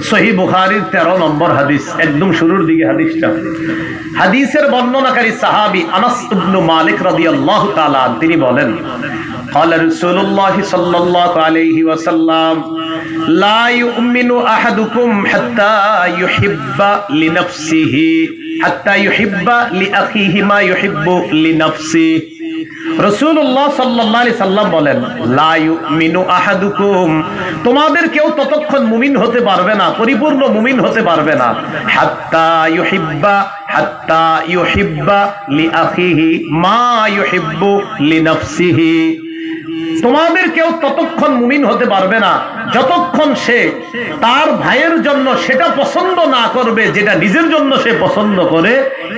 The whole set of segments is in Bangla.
সহিহ বুখারীর 13 নম্বর হাদিস, একদম শুরুর দিকে হাদিসটা। হাদিসের বর্ণনাকারী সাহাবী আনাস ইবনে মালিক রাদিয়াল্লাহু তাআলা তিনি বলেন, قال رسول الله صلى الله عليه وسلم لا يؤمن احدكم حتى يحب لنفسه حتى يحب لاخيه ما يحب لنفسه। রাসূলুল্লাহ সাল্লাল্লাহু আলাইহি সাল্লাম বলেন, লা ইউমিনু আহাদুকুম, তোমাদের কেউ ততক্ষণ মুমিন হতে পারবে না, পরিপূর্ণ মুমিন হতে পারবে না, হাত্তা ইউহিব্বা লিআখিহি মা ইউহিব্বু লিনাফসিহি। তোমাদের কেউ ততক্ষণ মুমিন হতে পারবে না যতক্ষণ সে তার ভাইয়ের জন্য সেটা পছন্দ না করবে যেটা নিজের জন্য সে পছন্দ করে।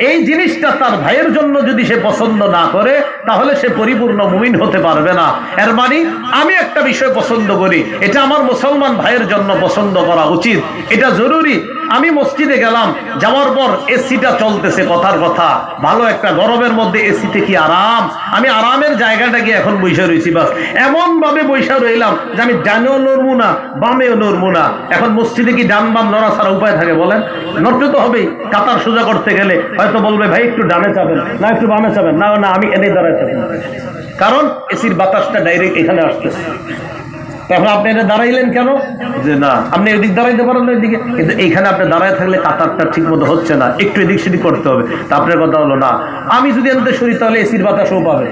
এই জিনিসটা তার ভাইয়ের জন্য যদি সে পছন্দ না করে তাহলে সে পরিপূর্ণ মুমিন হতে পারবে না। এর মানে আমি একটা বিষয় পছন্দ করি, এটা আমার মুসলমান ভাইয়ের জন্য পছন্দ করা উচিত, এটা জরুরি। আমি মসজিদে গেলাম, যাওয়ার পর এসিটা চলতেছে, কথার কথা ভালো একটা গরমের মধ্যে এসিতে কি আরাম, আমি আরামের জায়গাটা গিয়ে এখন বসে রয়েছি, বাস এমন ভাবে বসে রইলাম যে আমি ডানেও নড়বো না বামেও নড়বো না। এখন মসজিদে কি ডান বাম নড়া ছাড়া উপায় থাকে বলেন? নড়তে তো হবেই। কাতার সোজা করতে গেলে হয়তো বলবে ভাই একটু ডানে যাবেন, না একটু বামে যাবেন, না না আমি এনে দাঁড়ায় থাকি, কারণ এসির বাতাসটা ডাইরেক্ট এখানে আসতেছে। এখন আপনি এটা দাঁড়াইলেন কেন? যে না আপনি এদিক দাঁড়াইতে পারেন না এদিকে, কিন্তু এইখানে আপনি দাঁড়ায় থাকলে কাতারটা ঠিক মতো হচ্ছে না, একটু এদিক সেদিক করতে হবে। তা আপনার কথা হলো না আমি যদি এনতে সরি তাহলে এসির বাতাসও পাবে।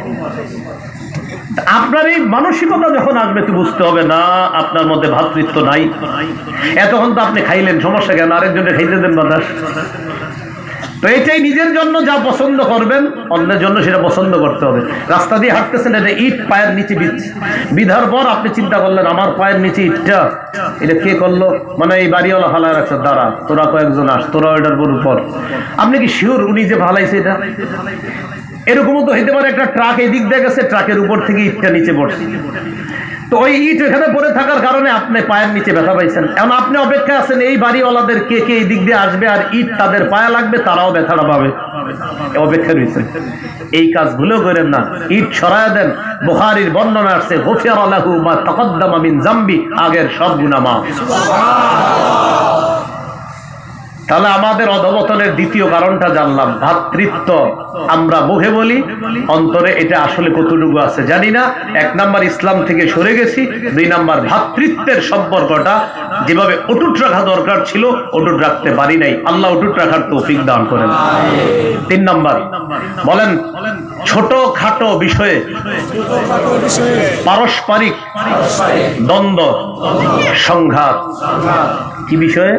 আপনার এই মানসিকতা যখন আসবে তো বুঝতে হবে না আপনার মধ্যে ভ্রাতৃত্ব নাই। এতক্ষণ তো আপনি খাইলেন, সমস্যা কেন? আরেকজনের খাইতে দেন বাতাস। তো এটাই নিজের জন্য যা পছন্দ করবেন অন্যের জন্য সেটা পছন্দ করতে হবে। রাস্তা দিয়ে হাঁটতেছেন, এটা ইট পায়ের নিচে বিধার পর আপনি চিন্তা করলেন আমার পায়ের নিচে ইটটা, এটা কে করলো? মানে এই বাড়িওয়ালা ফালায় রাখছে, দাঁড়া তোরা কয়েকজন আস, তোরা এটার উপর। আপনি কি শিওর উনি যে ফালাইছে এটা? এরকমও তো হইতে পারে একটা ট্রাক এই দিক দিয়ে গেছে, ট্রাকের উপর থেকে ইটটা নিচে পড়ছে, তো ওই ইট এখানে পড়ে থাকার কারণে আপনি পায়ের নিচে ব্যথা পাইছেন। এখন আপনি অপেক্ষা আছেন এই বাড়িওয়ালাদের কে কে এই দিক দিয়ে আসবে আর ইট তাদের পায়ে লাগবে, তারাও ব্যথাটা পাবে, অপেক্ষা রয়েছেন। এই কাজ ভুলেও করেন না, ইট সরায় দেন। বুখারীর বর্ণনা আসছে গুফিরা লাহু মা তাকাদ্দামা মিন যামবি, আগের সব গুনাহ মাফ। তাহলে আমাদের অধঃপতনের দ্বিতীয় কারণটা জানলাম, ভ্রাতৃত্ব। আমরা মুখে বলি, অন্তরে এটা আসলে কতটুকু আছে জানি না। 1 নাম্বার ইসলাম থেকে সরে গেছি, 2 নাম্বার ভ্রাতৃত্বের সম্পর্কটা যেভাবে অটুট রাখা দরকার ছিল অটুট রাখতে পারি নাই। আল্লাহ অটুট রাখার তৌফিক দান করেন। 3 নাম্বার বলেন, ছোট খাটো বিষয়ে পারস্পরিক দ্বন্দ্ব সংঘাত। কি বিষয়ে?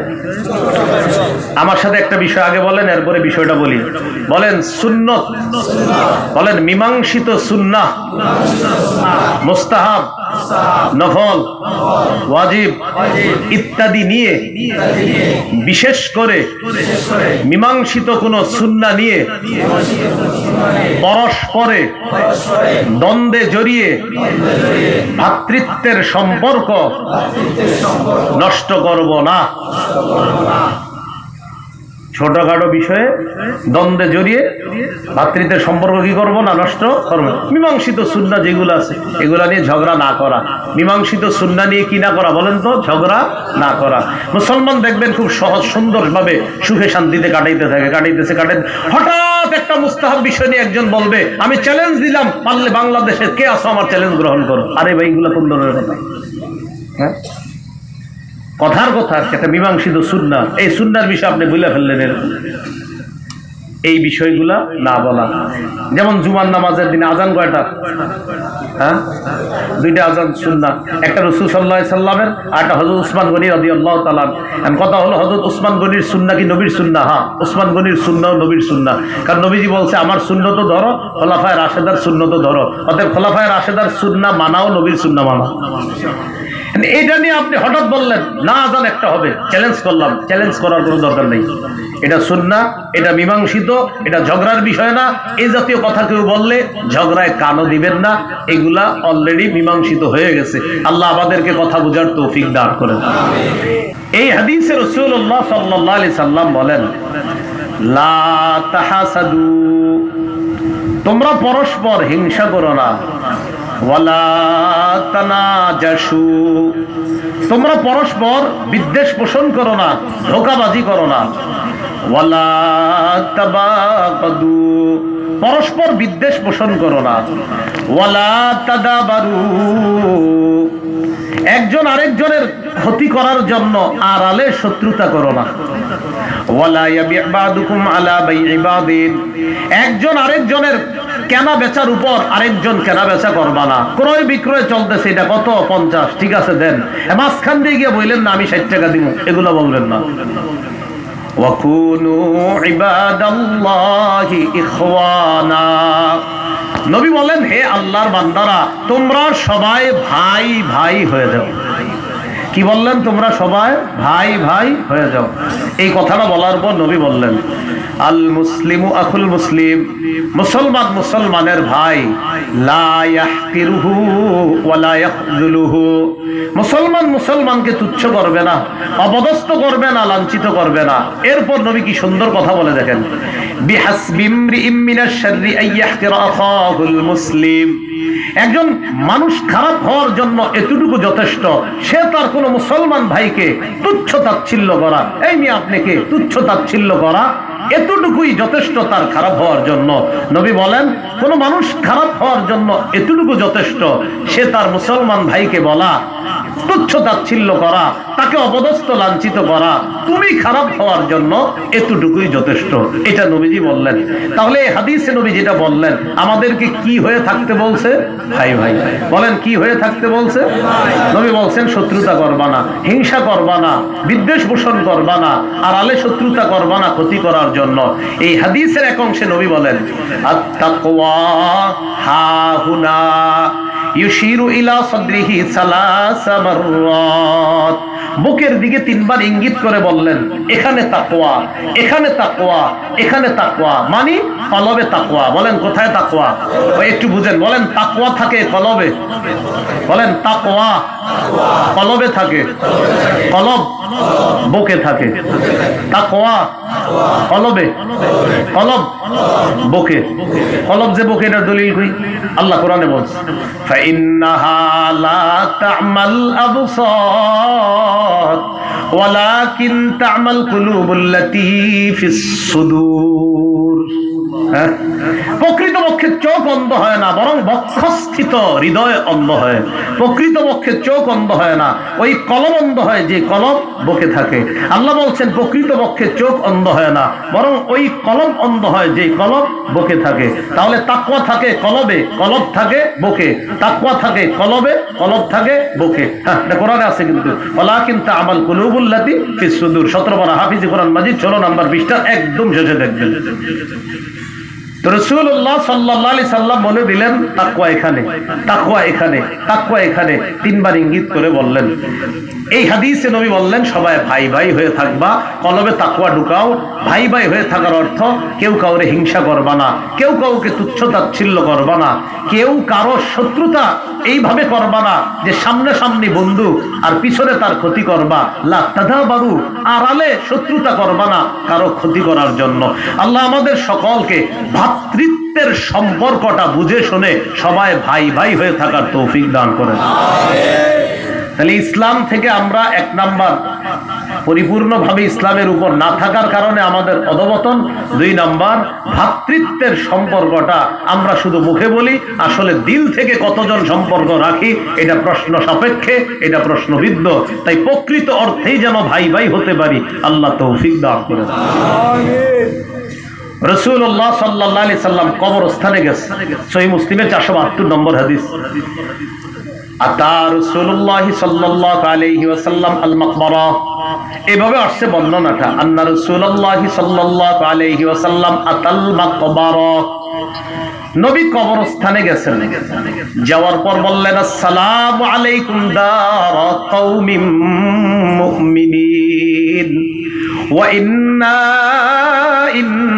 আমার সাথে একটা বিষয় আগে বলেন, এরপরে বিষয়টা বলি। বলেন সুন্নত, বলেন মীমাংসিত সুন্নাহ, মুস্তাহাব, নফল, ওয়াজিব ইত্যাদি নিয়ে, বিশেষ করে মীমাংসিত কোন সুন্নাহ নিয়ে পরস্পরে দ্বন্দ্বে জড়িয়ে ভ্রাতৃত্বের সম্পর্ক নষ্ট করব না। ছোটখাটো বিষয়ে দ্বন্দ্বে জড়িয়ে ভ্রাতৃত্বের সম্পর্ক কি করব না? নষ্ট করব। মীমাংসিত সুন্নাহ যেগুলো আছে এগুলা নিয়ে ঝগড়া না করা। মীমাংসিত সুন্নাহ নিয়ে কি না করা বলেন তো? ঝগড়া না করা। মুসলমান দেখবেন খুব সহজ সুন্দরভাবে সুখে শান্তিতে কাটাইতেছে। হঠাৎ একটা মুস্তাহাব বিষয় নিয়ে একজন বলবে আমি চ্যালেঞ্জ দিলাম, পারলে বাংলাদেশের কে আসো আমার চ্যালেঞ্জ গ্রহণ করো। আরে ভাই এগুলো কোন ধরনের কথা? হ্যাঁ, কথার কথা একটা মীমাংসিত সুন্নাহ, এই সুন্নাহর বিষয় আপনি বলে ফেললেন। এই বিষয়গুলা না বলা। যেমন জুমার নামাজের দিনে আজান কয়টা? হ্যাঁ, 2টা আজান সুন্নাহ, একটা রাসূল সাল্লাল্লাহু আলাইহি সাল্লামের আর একটা হযরত উসমান গনি রাদিয়াল্লাহু তাআলা। এখন কথা হলো হযরত উসমান গনির সুন্নাহ কি নবীর সুন্নাহ? হ্যাঁ, উসমান গনির সুন্নাহ নবীর সুন্নাহ, কারণ নবীজি বলছে আমার সুন্নতও ধরো, খোলাফায়ে রাশেদার সুন্নতও ধরো। অতএব খোলাফায়ে রাশেদার সুন্নাহ মানাও, নবীর সুন্নাহ মানাও। এটা নিয়ে আপনি হঠাৎ বললেন না আজান একটা হবে, চ্যালেঞ্জ করলাম। চ্যালেঞ্জ করার কোনো দরকার নেই। এটা সুন্নাহ, এটা মীমাংসিত, এটা ঝগড়ার বিষয় না। এই জাতীয় কথা কেউ বললে ঝগড়ায় কানও দিবেন না, এগুলা অলরেডি মীমাংসিত হয়ে গেছে। আল্লাহ আমাদেরকে কথা বোঝার তৌফিক দান করেন। এই হাদিসে রাসূলুল্লাহ সাল্লাল্লাহু আলাইহি সাল্লাম বলেন, লা তাহাসাদু, তোমরা পরস্পর হিংসা করো না। ওয়ালা তানাজাসু, তোমরা পরস্পর বিদ্বেষ পোষণ করো না, ধোঁকাবাজি করো না। ওয়ালা তাবাগাদু, পরস্পর বিদ্বেষ পোষণ করো না। ওয়ালা তাদাবারু, একজন আরেকজনের ক্ষতি করার জন্য আড়ালে শত্রুতা করো না। ওয়ালা ইয়াবি' বা'দুকুম আলা বাই'i বা'দিন, একজন আরেকজনের কেনা বেচার উপর আরেকজন কেনা বেচা করবা না। ক্রয় বিক্রয় চলতেছে, এটা কত? 50, ঠিক আছে দেন। মাঝখান দিয়ে গিয়ে বললেন না আমি 60 টাকা দিব, এগুলো বলবেন না। ওয়াকুনু ইবাদাল্লাহি ইখওয়ানা, নবী বলেন হে আল্লাহর বান্দারা তোমরা সবাই ভাই ভাই হয়ে যাও। কি বললেন? তোমরা সবাই ভাই ভাই হয়ে যাও। এই কথাটা বলার পর নবী বললেন আল মুসলিমু আখুল মুসলিম, মুসলমান মুসলমানের ভাই, লা ইয়াহকিরুহু ওয়া লা ইয়াখযুলুহু, মুসলমান মুসলমানকে তুচ্ছ করবে না, অপদস্থ করবে না, লাঞ্ছিত করবে না। এরপর নবী কি সুন্দর কথা বলে দেখেন, বিহাসবি ইমরিইম মিনাশ শাররি আইয়াহকিরা আখাহুল মুসলিম, একজন মানুষ খারাপ হওয়ার জন্য এতটুকু যথেষ্ট, সে তার কোনো মুসলমান ভাইকে তুচ্ছ তাচ্ছিল্য করা। এই নিয়ে আপনাকে তুচ্ছ তাচ্ছিল্য করা এতটুকুই যথেষ্ট তার খারাপ হওয়ার জন্য। নবী বলেন কোন মানুষ খারাপ হওয়ার জন্য এতটুকু যথেষ্ট, সে তার মুসলমান ভাইকে বলা, তুচ্ছ তাচ্ছিল্য করা, তাকে অপদস্থ লাঞ্ছিত করা, তুমি খারাপ হওয়ার জন্য এতটুকুই যথেষ্ট। এটা নবীজি বললেন। তাহলে এই হাদিসে নবী যেটা বললেন আমাদেরকে কি হয়ে থাকতে বলছে? ভাই ভাই। বলেন কি হয়ে থাকতে বলছে? নবী বলছেন শত্রুতা করবা না, হিংসা করবা না, বিদ্বেষ পোষণ করবা না, আর আলে শত্রুতা করবা না ক্ষতি করার জন্য। এই হাদিসের এক অংশে নবী বলেন আত-তাকওয়া হাহুনা ইউশিরু ইলা সাদরিহি সালাসা মাররাত, বুকের দিকে 3 বার ইঙ্গিত করে বললেন এখানে তাকওয়া, এখানে তাকওয়া, এখানে তাকওয়া, মানে কলবে তাকওয়া। বলেন কোথায় তাকওয়া? ওই একটু বুঝেন। বলেন তাকওয়া থাকে কলবে। বলেন তাকওয়া কলবে থাকে, কলব বুকে থাকে। তাকওয়া কলবে, কলব বুকে। কলব যে বুকে, এটার দলিল কই? আল্লাহ কোরআনে বলছে ফাইন্নাহা লা তা'মাল আবসার ওয়ালাকিন তা'মাল কুলুবুল্লাতী ফিস সুদূর। প্রকৃতপক্ষে চোখ অন্ধ হয় না, বরং বক্ষস্থিত হৃদয় অন্ধ হয়। প্রকৃতপক্ষে চোখ অন্ধ হয় না, ওই কলব অন্ধ হয় যে কলব বুকে থাকে। আল্লাহ বলছেন প্রকৃতপক্ষে চোখ অন্ধ হয় না, বরং ওই কলব অন্ধ হয় যে কলব বুকে থাকে। তাহলে তাকওয়া থাকে কলবে, কলব থাকে বুকে। তাকওয়া থাকে কলবে, কলব থাকে বুকে। হ্যাঁ, এটা কোরআনে আছে কিন্তু। ওয়ালাকিন তা'মাল কুলুবুল্লাতী ফিস সুদূর, 17 পারা হাফিজ কোরআন মাজিদ 16 নম্বর পৃষ্ঠা একদম শেষে দেখবেন। তো রাসূলুল্লাহ সাল্লাল্লাহু আলাইহি সাল্লাম বলে দিলেন তাকওয়া এখানে, তাকওয়া এখানে, তাকওয়া এখানে, 3 বার ইঙ্গিত করে বললেন। এই হাদিসে নবী বললেন সবাই ভাই ভাই হয়ে থাকবা, কলবে তাকওয়া ঢুকাও। ভাই ভাই হয়ে থাকার অর্থ কেউ কাউরে হিংসা করবা না, কেউ কাউকে তুচ্ছ তাচ্ছিল্য করবা না, কেউ কারো শত্রুতা এইভাবে করবা না যে সামনে সামনে বন্ধু আর পিছনে তার ক্ষতি করবা। লা তাদাবারু, আড়ালে শত্রুতা করবা না কারো ক্ষতি করার জন্য। আল্লাহ আমাদের সকলকে ভ্রাতৃত্বের সম্পর্কটা বুঝে শুনে সবাই ভাই ভাই হয়ে থাকার তৌফিক দান করেন। তাহলে ইসলাম থেকে আমরা 1 নাম্বার পরিপূর্ণভাবে ইসলামের উপর না থাকার কারণে আমাদের অধঃপতন। 2 নাম্বার ভ্রাতৃত্বের সম্পর্কটা আমরা শুধু মুখে বলি, আসলে দিল থেকে কতজন সম্পর্ক রাখি এটা প্রশ্ন সাপেক্ষে, এটা প্রশ্নবিদ্ধ। তাই প্রকৃত অর্থেই যেন ভাই ভাই হতে পারি, আল্লাহ তৌফিক দান করেন। রাসূলুল্লাহ সাল্লাল্লাহু আলাইহি সাল্লাম কবরস্থানে গেছে, সহিহ মুসলিমের 472 নম্বর হাদিস। আতা রাসূলুল্লাহ সাল্লাল্লাহু আলাইহি ওয়াসাল্লাম আল মাকবারা, এভাবে আসছে বর্ণনাটা, আন্না রাসূলুল্লাহ সাল্লাল্লাহু আলাইহি ওয়াসাল্লাম আতাল মাকবারা, নবী কবরস্থানে গেছেন। যাওয়ার পর বললেন আসসালামু আলাইকুম দারা কওমিম মুমিনিন ওয়া ইন্না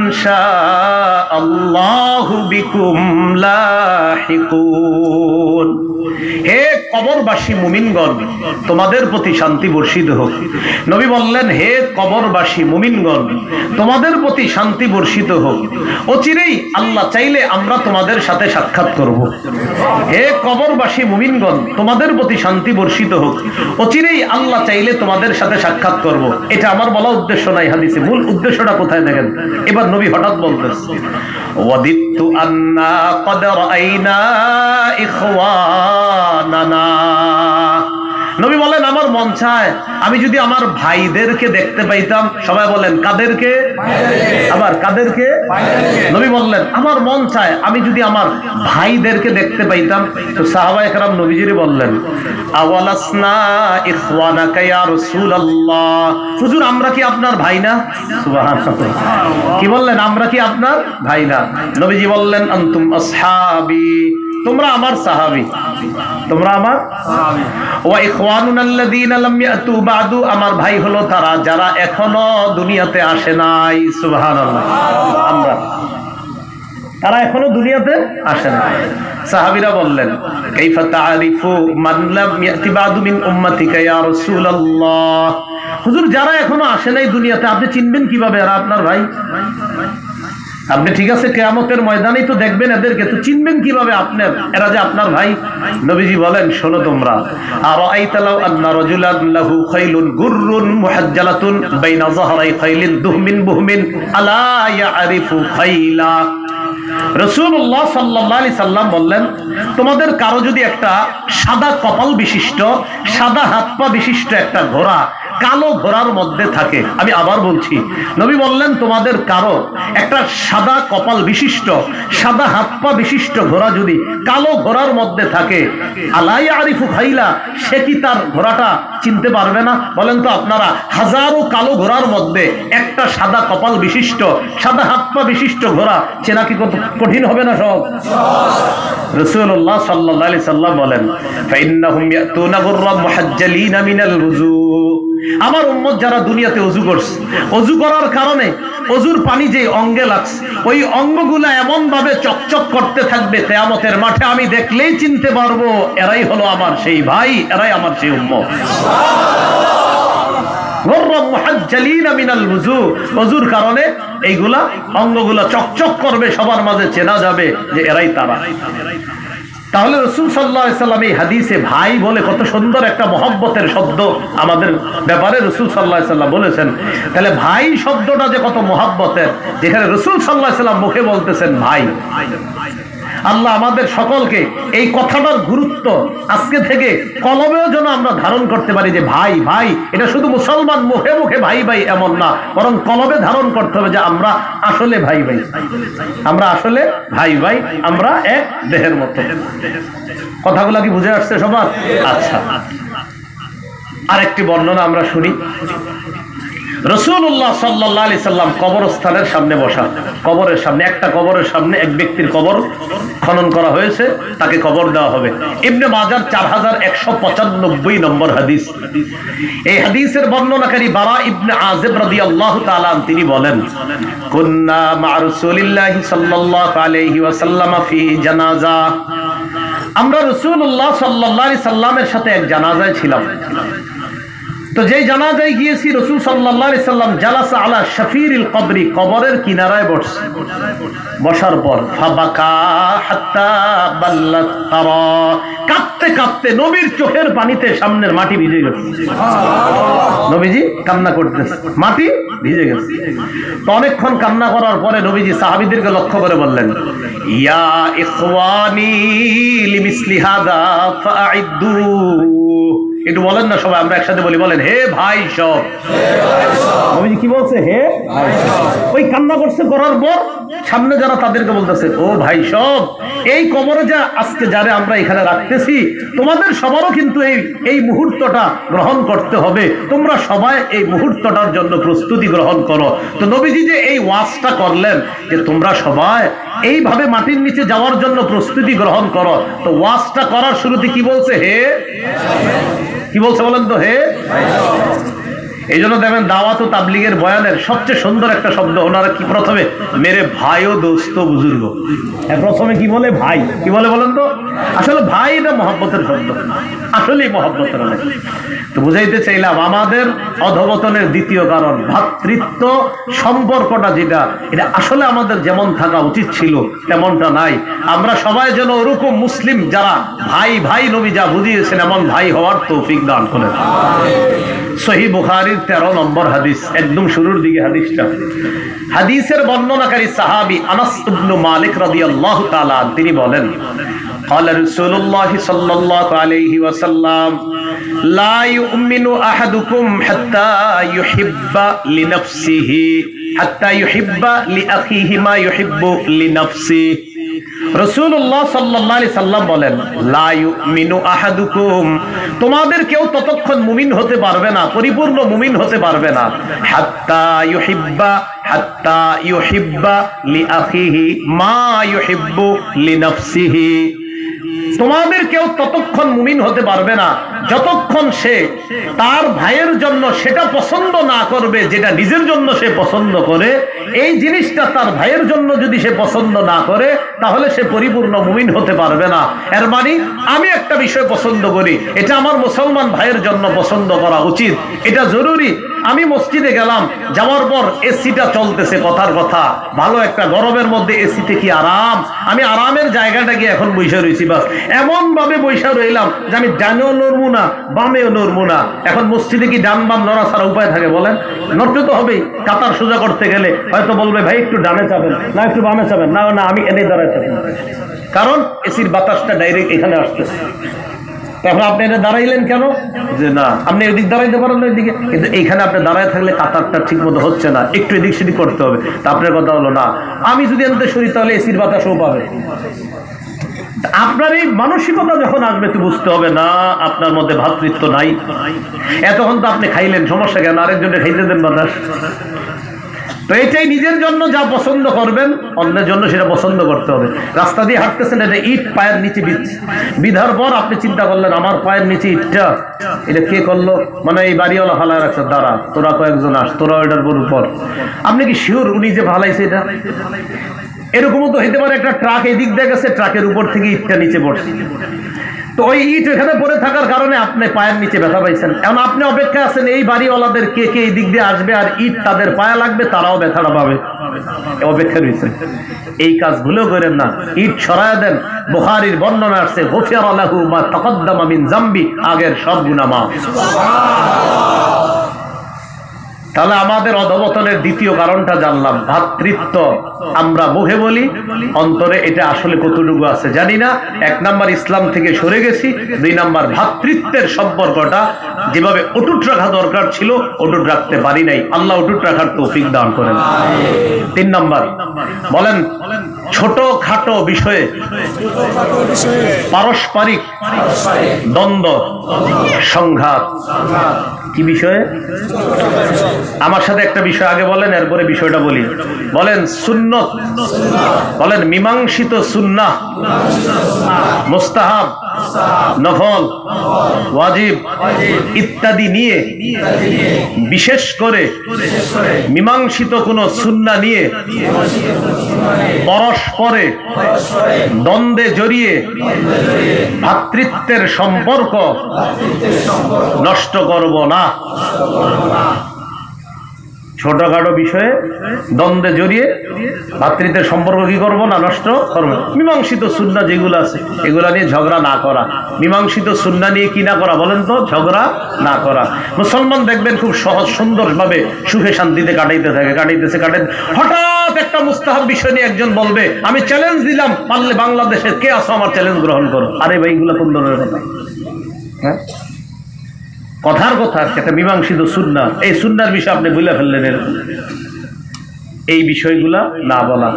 ইনশাআল্লাহু বিকুম লাহিকুন। হে কবরবাসী মুমিনগণ, তোমাদের প্রতি শান্তি বর্ষিত হোক। নবী বললেন, হে কবরবাসী মুমিনগণ, তোমাদের প্রতি শান্তি বর্ষিত হোক। অচিরেই আল্লাহ চাইলে আমরা তোমাদের সাথে সাক্ষাৎ করব। হে কবরবাসী মুমিনগণ, তোমাদের প্রতি শান্তি বর্ষিত হোক। অচিরেই আল্লাহ চাইলে তোমাদের সাথে সাক্ষাৎ করব। এটা আমার বলা উদ্দেশ্য নাই হাদিসে। মূল উদ্দেশ্যটা কোথায় দেখেন। এবার নবী হঠাৎ বলতেছে, ওয়াদিতু আন্না ক্বাদ রাআইনা ইখওয়ানানা। নবী বলেন, আমার মন চায় আমি যদি আমার ভাইদেরকে দেখতে পাইতাম। সবাই বলেন, কাদেরকে? আবার কাদেরকে? নবী বললেন, আমার মন চায় আমি যদি আমার ভাইদেরকে দেখতে পাইতাম। তো সাহাবায়ে কেরাম নবীজিরে বললেন, আওয়ালাসনা ইখওয়ানাকা ইয়া রাসূলুল্লাহ, হুজুর আমরা কি আপনার ভাই না? সুবহানাল্লাহ। কি বললেন, আমরা কি আপনার ভাই না? নবীজি বললেন, আনতুম আসহাবি, তোমরা আমার সাহাবী, তোমরা আমার সাহাবী। ওয়া ইখওয়ানুনা আল্লাযীনা লাম ইয়াতু বাদু, আমার ভাই হলো তারা যারা এখনো দুনিয়াতে আসে নাই। সুবহানাল্লাহ। আমরা, তারা এখনো দুনিয়াতে আসে নাই। সাহাবীরা বললেন, কাইফা তা'রিফু মান লাম ইয়াতি বাদু মিন উম্মাতিকা ইয়া রাসূলুল্লাহ, হুজুর যারা এখনো আসে নাই দুনিয়াতে আপনি চিনবেন কিভাবে এরা আপনার ভাই? আপনি ঠিক আছে কিয়ামতের ময়দানেই তো দেখবেন এদেরকে, তো চিনবেন কিভাবে আপনার এরা যে আপনার ভাই? নবীজি বলেন, শোনো তোমরা, আরাআইতা লাউ আন্না রাজুলান লাহু খাইলুন গুররুন মুহাজ্জালাতুন বাইনা যাহরাই খাইলিন দুহমিন বুহমিন আলা ইয়ারিফু খাইলা। রাসূলুল্লাহ সাল্লাল্লাহু আলাইহি সাল্লাম বললেন, তোমাদের কারো যদি একটা সাদা কপাল বিশিষ্ট, সাদা হাত পা বিশিষ্ট একটা ঘোড়া কালো ঘোড়ার মধ্যে থাকে, আমি আবার বলছি, নবী বললেন তোমাদের কারো একটা সাদা কপাল বিশিষ্ট, সাদা হাত পা বিশিষ্ট ঘোড়া যদি কালো ঘোড়ার মধ্যে থাকে, আলা ইয়ারিফু খাইলা, সে কি তার ঘোড়াটা চিনতে পারবে না? বলেন তো আপনারা, হাজারো কালো ঘোড়ার মধ্যে একটা সাদা কপাল বিশিষ্ট, সাদা হাত পা বিশিষ্ট ঘোড়া চেনা কি কঠিন হবে না? সব। রাসূলুল্লাহ সাল্লাল্লাহু আলাইহি সাল্লাম বলেন, ফাইন্নাহুম ইয়াতুনা গুররাম মুহাজ্জালিনা মিনাল ওযু, আমার উম্মত যারা দুনিয়াতে ওযু করছে, ওযু করার কারণে ওযুর পানি যে অঙ্গে লাগছে, ওই অঙ্গগুলা এমন ভাবে চকচক করতে থাকবে, কিয়ামতের মাঠে আমি দেখলেই চিনতে পারবো এরাই হলো আমার সেই ভাই, এরাই আমার সেই উম্মত। গুররাম মুহাজ্জালিনা মিনাল ওযু, ওযুর কারণে এইগুলা অঙ্গগুলা চকচক করবে, সবার মাঝে চেনা যাবে যে এরাই তারা। তাহলে রাসূল সাল্লাল্লাহু আলাইহি সাল্লাম এই হাদিসে ভাই বলে কত সুন্দর একটা মহব্বতের শব্দ আমাদের ব্যাপারে রাসূল সাল্লাল্লাহু আলাইহি সাল্লাম বলেছেন। তাহলে ভাই শব্দটা যে কত মহব্বতের, যেখানে রাসূল সাল্লাল্লাহু আলাইহি সাল্লাম মুখে বলতেছেন ভাই। আল্লাহ আমাদের সকলকে এই কথাটার গুরুত্ব আজকে থেকে কলমেও যেন আমরা ধারণ করতে পারি যে ভাই ভাই, এটা শুধু মুসলমান মুখে মুখে ভাই ভাই এমন না, বরং কলমে ধারণ করতে হবে যে আমরা আসলে ভাই ভাই, আমরা আসলে ভাই ভাই, আমরা এক দেহের মতো। কথাগুলো কি বুঝে আসছে সবার? আচ্ছা, আরেকটি বর্ণনা আমরা শুনি। রাসূলুল্লাহ সাল্লাল্লাহু আলাইহি সাল্লাম কবরস্থানের সামনে বসা, কবরের সামনে, একটা কবরের সামনে এক ব্যক্তির কবর খনন করা হয়েছে, তাকে কবর দেওয়া হবে। ইবনে মাজাহ 4195 নম্বর হাদিস। এই হাদিসের বর্ণনাকারী বারা ইবনে আযিব রাদিয়াল্লাহু তাআলা তিনি বলেন, কুন্না মা রাসূলিল্লাহি সাল্লাল্লাহু আলাইহি ওয়াসাল্লাম ফি জানাজা, আমরা রাসূলুল্লাহ সাল্লাল্লাহু আলাইহি সাল্লামের সাথে এক জানাজায় ছিলাম। তো যেই জানাজায় গিয়েছি, রাসূল সাল্লাল্লাহু আলাইহি সাল্লাম জালাসা আলা শাফিরিল কবরি, কবরের কিনারায় বসে, বসার পর ফাবাকা হাত্তা বাল্লাত তারা, কাঁদতে কাঁদতে নবীর চোখের পানিতে সামনের মাটি ভিজে গেছে। নবীজি কান্না করতেছে, মাটি ভিজে গেছে। তো অনেকক্ষণ কান্না করার পরে নবীজি সাহাবীদেরকে লক্ষ্য করে বললেন, ইয়া ইখওয়ানি লিমিসলি হাদা ফাআইদু, একটু বলেন না সবাই, আমরা একসাথে বলি, বলেন হে ভাই সব। নবীজি কি বলছে? হে ভাই সব। ওই কান্না করছে, করার পর সামনে যারা তাদেরকে বলতেছে, ও ভাই সব, এই কবরে যা আজকে যারা আমরা এখানে রাখতেছি, তোমাদের সবারও কিন্তু এই মুহূর্তটা গ্রহণ করতে হবে, তোমরা সবাই এই মুহূর্তটার জন্য প্রস্তুতি গ্রহণ করো। তো নবীজি যে এই ওয়াজটা করলেন যে তোমরা সবাই এইভাবে মাটির নিচে যাওয়ার জন্য প্রস্তুতি গ্রহণ করো, তো ওয়াজটা করার শুরুতে কি বলছে? হে, কি বলছে বলেন তো? হে। এই জন্য দেখবেন দাওয়াত ও তাবলীগের বয়ানের সবচেয়ে সুন্দর একটা শব্দ ওনারা কি প্রথমে মেরে ভাই ও দোস্ত বুজুর্গ, প্রথমে কি বলে ভাই, কি বলে বলেন তো? আসলে ভাই এটা মহব্বতের শব্দ, আসলেই মহব্বতের অনেক। তো বুঝাইতে চাইলাম আমাদের অধঃপতনের দ্বিতীয় কারণ ভ্রাতৃত্ব সম্পর্কটা যেটা, এটা আসলে আমাদের যেমন থাকা উচিত ছিল তেমনটা নাই। আমরা সবাই যেন ওরকম মুসলিম যারা ভাই ভাই নবী যা বুঝিয়েছেন এমন ভাই হওয়ার তৌফিক দান করেন। সহিহ বুখারীর 13 নম্বর হাদিস, একদম শুরুর দিকে হাদিসটা। হাদিসের বর্ণনাকারী সাহাবী আনাস ইবনে মালিক রাদিয়াল্লাহু তাআলা তিনি বলেন, قال رسول الله صلى الله عليه وسلم لا يؤمن احدكم حتى يحب لنفسه حتى يحب لاخيه ما يحب لنفسه। রাসূলুল্লাহ সাল্লাল্লাহু আলাইহি সাল্লাম বলেন, লা ইউমিনু আহাদুকুম, তোমাদের কেউ ততক্ষণ মুমিন হতে পারবে না, পরিপূর্ণ মুমিন হতে পারবে না, হাত্তা ইউহিব্বা লিআখিহি মা ইউহিব্বু লিনাফসিহি। তোমাদের কেউ ততক্ষণ মুমিন হতে পারবে না যতক্ষণ সে তার ভাইয়ের জন্য সেটা পছন্দ না করবে যেটা নিজের জন্য সে পছন্দ করে। এই জিনিসটা তার ভাইয়ের জন্য যদি সে পছন্দ না করে তাহলে সে পরিপূর্ণ মুমিন হতে পারবে না। এর মানে আমি একটা বিষয় পছন্দ করি, এটা আমার মুসলমান ভাইয়ের জন্য পছন্দ করা উচিত, এটা জরুরি। আমি মসজিদে গেলাম, যাওয়ার পর এসিটা চলতেছে, কথার কথা ভালো একটা গরমের মধ্যে এসিতে কি আরাম, আমি আরামের জায়গাটা গিয়ে এখন বসে রয়েছি, বাস এমন ভাবে বসে রইলাম যে আমি ডানেও নড়বো না বামেও নড়বো না। এখন মসজিদে কি ডান বাম নড়া ছাড়া উপায় থাকে বলেন? নড়তে তো হবেই। কাতার সোজা করতে গেলে হয়তো বলবে ভাই একটু ডানে যাবেন, না একটু বামে যাবেন, না না আমি এনে দাঁড়াতে হবে, কারণ এসির বাতাসটা ডাইরেক্ট এখানে আসতেছে। এখন আপনি এটা দাঁড়াইলেন কেন? যে না আপনি এদিক দাঁড়াইতে পারেন না এদিকে, কিন্তু এইখানে আপনি দাঁড়ায় থাকলে কাতারটা ঠিক মতো হচ্ছে না, একটু এদিক সেদিক করতে হবে। তা আপনার কথা হলো না আমি যদি এনতে সরি তাহলে এসির বাতাসও পাবে। আপনার এই মানসিকতা যখন আসবে তো বুঝতে হবে না আপনার মধ্যে ভ্রাতৃত্ব নাই। এতক্ষণ তো আপনি খাইলেন, সমস্যা কেন? আরেকজনে খাইতে দেন বাতাস। তো এটাই নিজের জন্য যা পছন্দ করবেন অন্যের জন্য সেটা পছন্দ করতে হবে। রাস্তা দিয়ে হাঁটতেছেন, এটা ইট পায়ের নিচে বিধার পর আপনি চিন্তা করলেন আমার পায়ের নিচে ইটটা এটা কে করলো, মানে এই বাড়িওয়ালা ফালায় রাখছে, দাঁড়া তোরা কয়েকজন আস, তোরা এটার উপর আপনি কি শিওর উনি যে ফালাইছে এটা? এরকমও তো হইতে পারে একটা ট্রাক এদিক দিয়ে গেছে, ট্রাকের উপর থেকে ইটটা নিচে পড়ছে, তো ওই ইট এখানে পড়ে থাকার কারণে আপনি পায়ের নিচে ব্যথা পাইছেন। এখন আপনি অপেক্ষা আছেন এই বাড়িওয়ালাদের কে কে এই দিক দিয়ে আসবে আর ইট তাদের পায়ে লাগবে, তারাও ব্যথাটা পাবে, অপেক্ষা রয়েছে। এই কাজ ভুলেও করেন না, ইট সরায়া দেন। বুখারীর বর্ণনা আসছে গুফিরা লাহু মা তাকাদ্দামা মিন যামবি, আগের সব গুনাহ মাফ। তাহলে আমাদের অধঃপতনের দ্বিতীয় কারণটা জানলাম, ভ্রাতৃত্ব। আমরা মুখে বলি, অন্তরে এটা আসলে কতটুকু আছে জানি না। 1 নাম্বার ইসলাম থেকে সরে গেছি, 2 নাম্বার ভ্রাতৃত্বের সম্পর্কটা যেভাবে অটুট রাখা দরকার ছিল অটুট রাখতে পারি নাই, আল্লাহ অটুট রাখার তৌফিক দান করেন। 3 নাম্বার বলেন, ছোট খাটো বিষয়ে পারস্পরিক দ্বন্দ্ব সংঘাত। কি বিষয়ে? আমার সাথে একটা বিষয় আগে বলেন, এরপরে বিষয়টা বলি। বলেন সুন্নত, বলেন মীমাংসিত সুন্নাহ, মুস্তাহাব, নফল, ওয়াজিব ইত্যাদি নিয়ে, বিশেষ করে মীমাংসিত কোন সুন্নাহ নিয়ে পরস্পরে দ্বন্দ্বে জড়িয়ে ভ্রাতৃত্বের সম্পর্ক নষ্ট করব না। ছোটখাটো বিষয়ে দ্বন্দ্বে জড়িয়ে ভ্রাতৃত্বের সম্পর্ক কি করবো না? নষ্ট করবো। মীমাংসিত সুন্নাহ যেগুলো আছে এগুলা নিয়ে ঝগড়া না করা। মীমাংসিত সুন্নাহ নিয়ে কি না করা বলেন তো? ঝগড়া না করা। মুসলমান দেখবেন খুব সহজ সুন্দরভাবে সুখে শান্তিতে কাটাইতে থাকে, কাটাইতেছে। হঠাৎ একটা মুস্তাহাব বিষয় নিয়ে একজন বলবে আমি চ্যালেঞ্জ দিলাম, পারলে বাংলাদেশের কে আসো আমার চ্যালেঞ্জ গ্রহণ করো। আরে ভাই এগুলো কোন ধরনের কথা? হ্যাঁ, কথার কথা একটা মীমাংসিত সুন্নাহ, এই সুন্নাহর বিষয় আপনি বলে ফেললেন। এই বিষয়গুলা না বলা।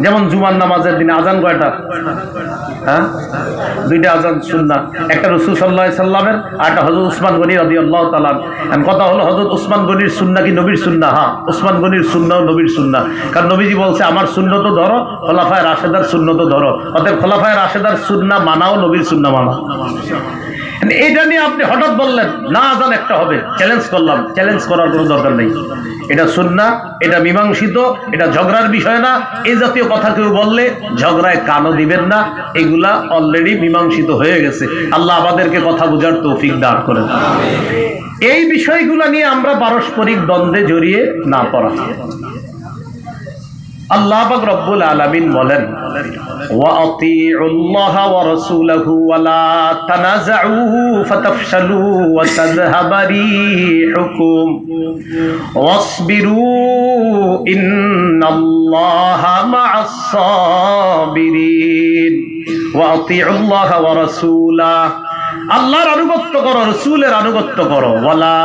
যেমন জুমার নামাজের দিনে আজান কয়টা? হ্যাঁ, 2টা আজান সুন্নাহ, একটা রাসূল সাল্লাল্লাহু আলাইহি সাল্লামের আর একটা হযরত উসমান গনি রাদিয়াল্লাহু তাআলা। কথা হলো হযরত উসমান গনির সুন্নাহ কি নবীর সুন্নাহ? হ্যাঁ, উসমান গনির সুন্নাহ নবীর সুন্নাহ, কারণ নবীজি বলছে আমার সুন্নতও ধরো, খোলাফায়ে রাশেদার সুন্নতও ধরো। অতএব খোলাফায়ে রাশেদার সুন্নাহ মানাও, নবীর সুন্নাহ মানাও। এটা নিয়ে আপনি হঠাৎ বললেন না আজান একটা হবে, চ্যালেঞ্জ করলাম। চ্যালেঞ্জ করার কোনো দরকার নেই। এটা সুন্নাহ, এটা মীমাংসিত, এটা ঝগড়ার বিষয় না। এই জাতীয় কথা কেউ বললে ঝগড়ায় কানও দিবেন না, এগুলা অলরেডি মীমাংসিত হয়ে গেছে। আল্লাহ আমাদেরকে কথা বোঝার তৌফিক দান করেন। এই বিষয়গুলো নিয়ে আমরা পারস্পরিক দ্বন্দ্বে জড়িয়ে না পড়া। আল্লাহ পাক রব্বুল আলামিন বলেন, ওয়া আতিউল্লাহ ওয়া রাসূলাহু ওয়া লা তানাযাউ ফাতাফশালু ওয়া তাযহাবা রিহুকুম ওয়াসবিরু ইন্নাল্লাহা মা'আস সাবিরিন। ওয়া আতিউল্লাহ ওয়া রাসূলাহু, আল্লাহর আনুগত্য করো, রাসূলের আনুগত্য করো। ওয়ালা